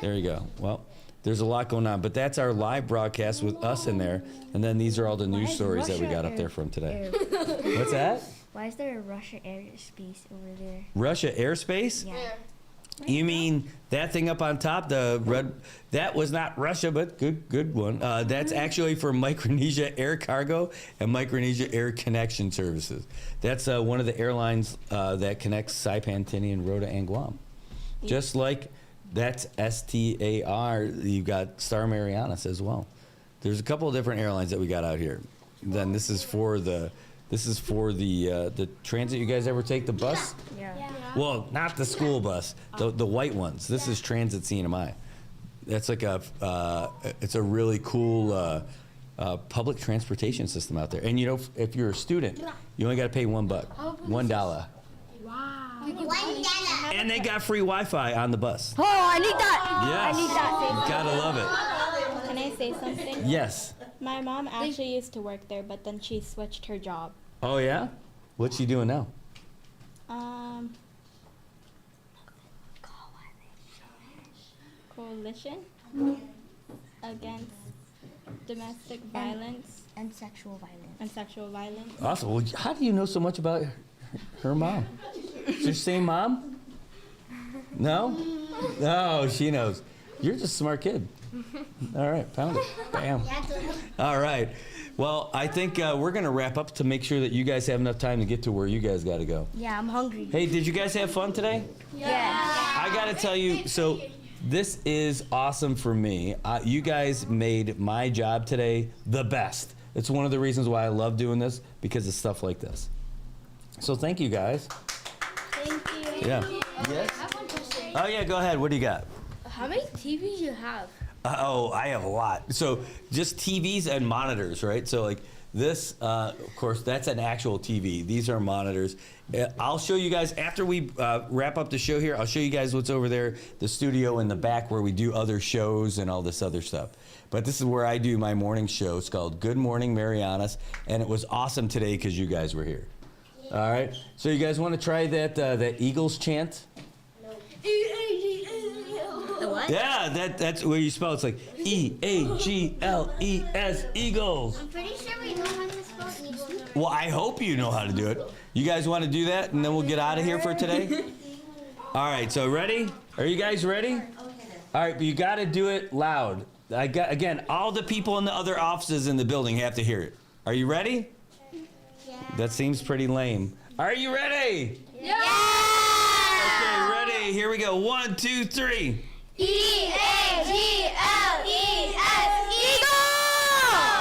S7: There you go. Well, there's a lot going on, but that's our live broadcast with us in there, and then these are all the news stories that we got up there from today. What's that?
S19: Why is there a Russia airspace over there?
S7: Russia airspace?
S19: Yeah.
S7: You mean that thing up on top, the red? That was not Russia, but good one. That's actually for Micronesia Air Cargo and Micronesia Air Connection Services. That's one of the airlines that connects Saipan, Tinian, Rota, and Guam. Just like that's STAR, you got Star Marianas as well. There's a couple of different airlines that we got out here. Then this is for the transit. You guys ever take the bus?
S19: Yeah.
S7: Well, not the school bus, the white ones. This is Transit CNMI. That's like it's a really cool public transportation system out there. And you know, if you're a student, you only got to pay $1. $1.
S11: Wow.
S7: And they got free Wi-Fi on the bus.
S19: Oh, I need that.
S7: Yes.
S19: I need that.
S7: You gotta love it.
S10: Can I say something?
S7: Yes.
S10: My mom actually used to work there, but then she switched her job.
S7: Oh yeah? What's she doing now?
S10: Coalition against domestic violence
S19: and sexual violence.
S7: Awesome. Well, how do you know so much about her mom? Is your same mom? No? No, she knows. You're just a smart kid. All right, pound it. Bam. All right. Well, I think we're going to wrap up to make sure that you guys have enough time to get to where you guys got to go.
S19: Yeah, I'm hungry.
S7: Hey, did you guys have fun today?
S19: Yeah.
S7: I got to tell you, so this is awesome for me. You guys made my job today the best. It's one of the reasons why I love doing this, because of stuff like this. So thank you, guys.
S19: Thank you.
S7: Yeah. Yes?
S19: I want to say.
S7: Oh, yeah, go ahead. What do you got?
S19: How many TVs you have?
S7: Oh, I have a lot. So just TVs and monitors, right? So like this, of course, that's an actual TV. These are monitors. I'll show you guys, after we wrap up the show here, I'll show you guys what's over there, the studio in the back where we do other shows and all this other stuff. But this is where I do my morning show. It's called Good Morning Marianas, and it was awesome today because you guys were here. All right? So you guys want to try that Eagles chant?
S19: The what?
S7: Yeah, that's where you spell it. It's like E-A-G-L-E-S, Eagles.
S19: I'm pretty sure we know how to spell Eagles.
S7: Well, I hope you know how to do it. You guys want to do that, and then we'll get out of here for today? All right, so ready? Are you guys ready? All right, but you got to do it loud. Again, all the people in the other offices in the building have to hear it. Are you ready? Yeah. That seems pretty lame. Are you ready?
S19: Yeah!
S7: Okay, ready? Here we go. 1, 2, 3.
S19: E-A-G-L-E-S, Eagles!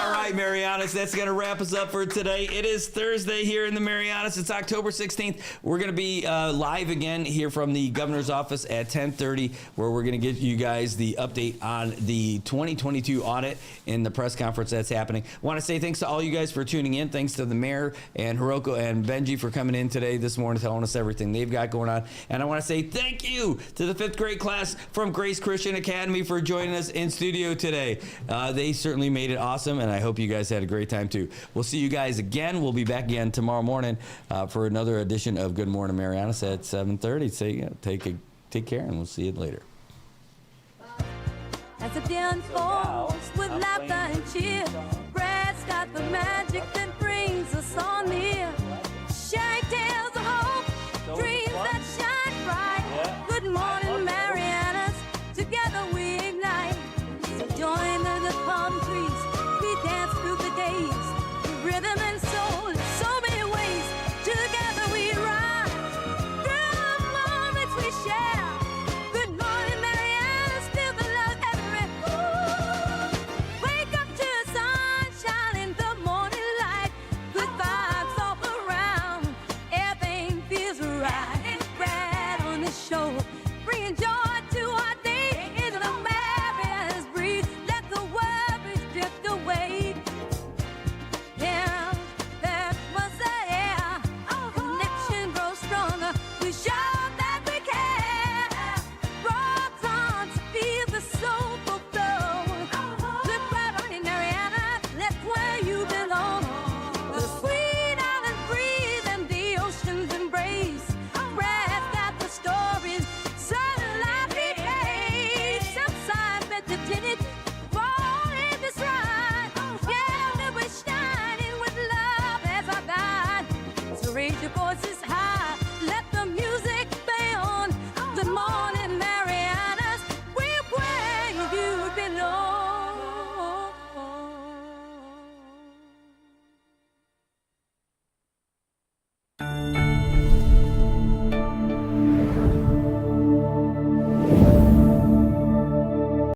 S7: All right, Marianas, that's going to wrap us up for today. It is Thursday here in the Marianas. It's October 16th. We're going to be live again here from the governor's office at 10:30, where we're going to give you guys the update on the 2022 audit in the press conference that's happening. I want to say thanks to all you guys for tuning in. Thanks to the mayor and Hiroko and Benji for coming in today, this morning, telling us everything they've got going on. And I want to say thank you to the 5th grade class from Grace Christian Academy for joining us in studio today. They certainly made it awesome, and I hope you guys had a great great time too. We'll see you guys again. We'll be back again tomorrow morning for another edition of Good Morning Marianas at 7:30. So take care, and we'll see you later.
S8: As the day unfolds with laughter and cheer, Brad's got the magic that brings us all near.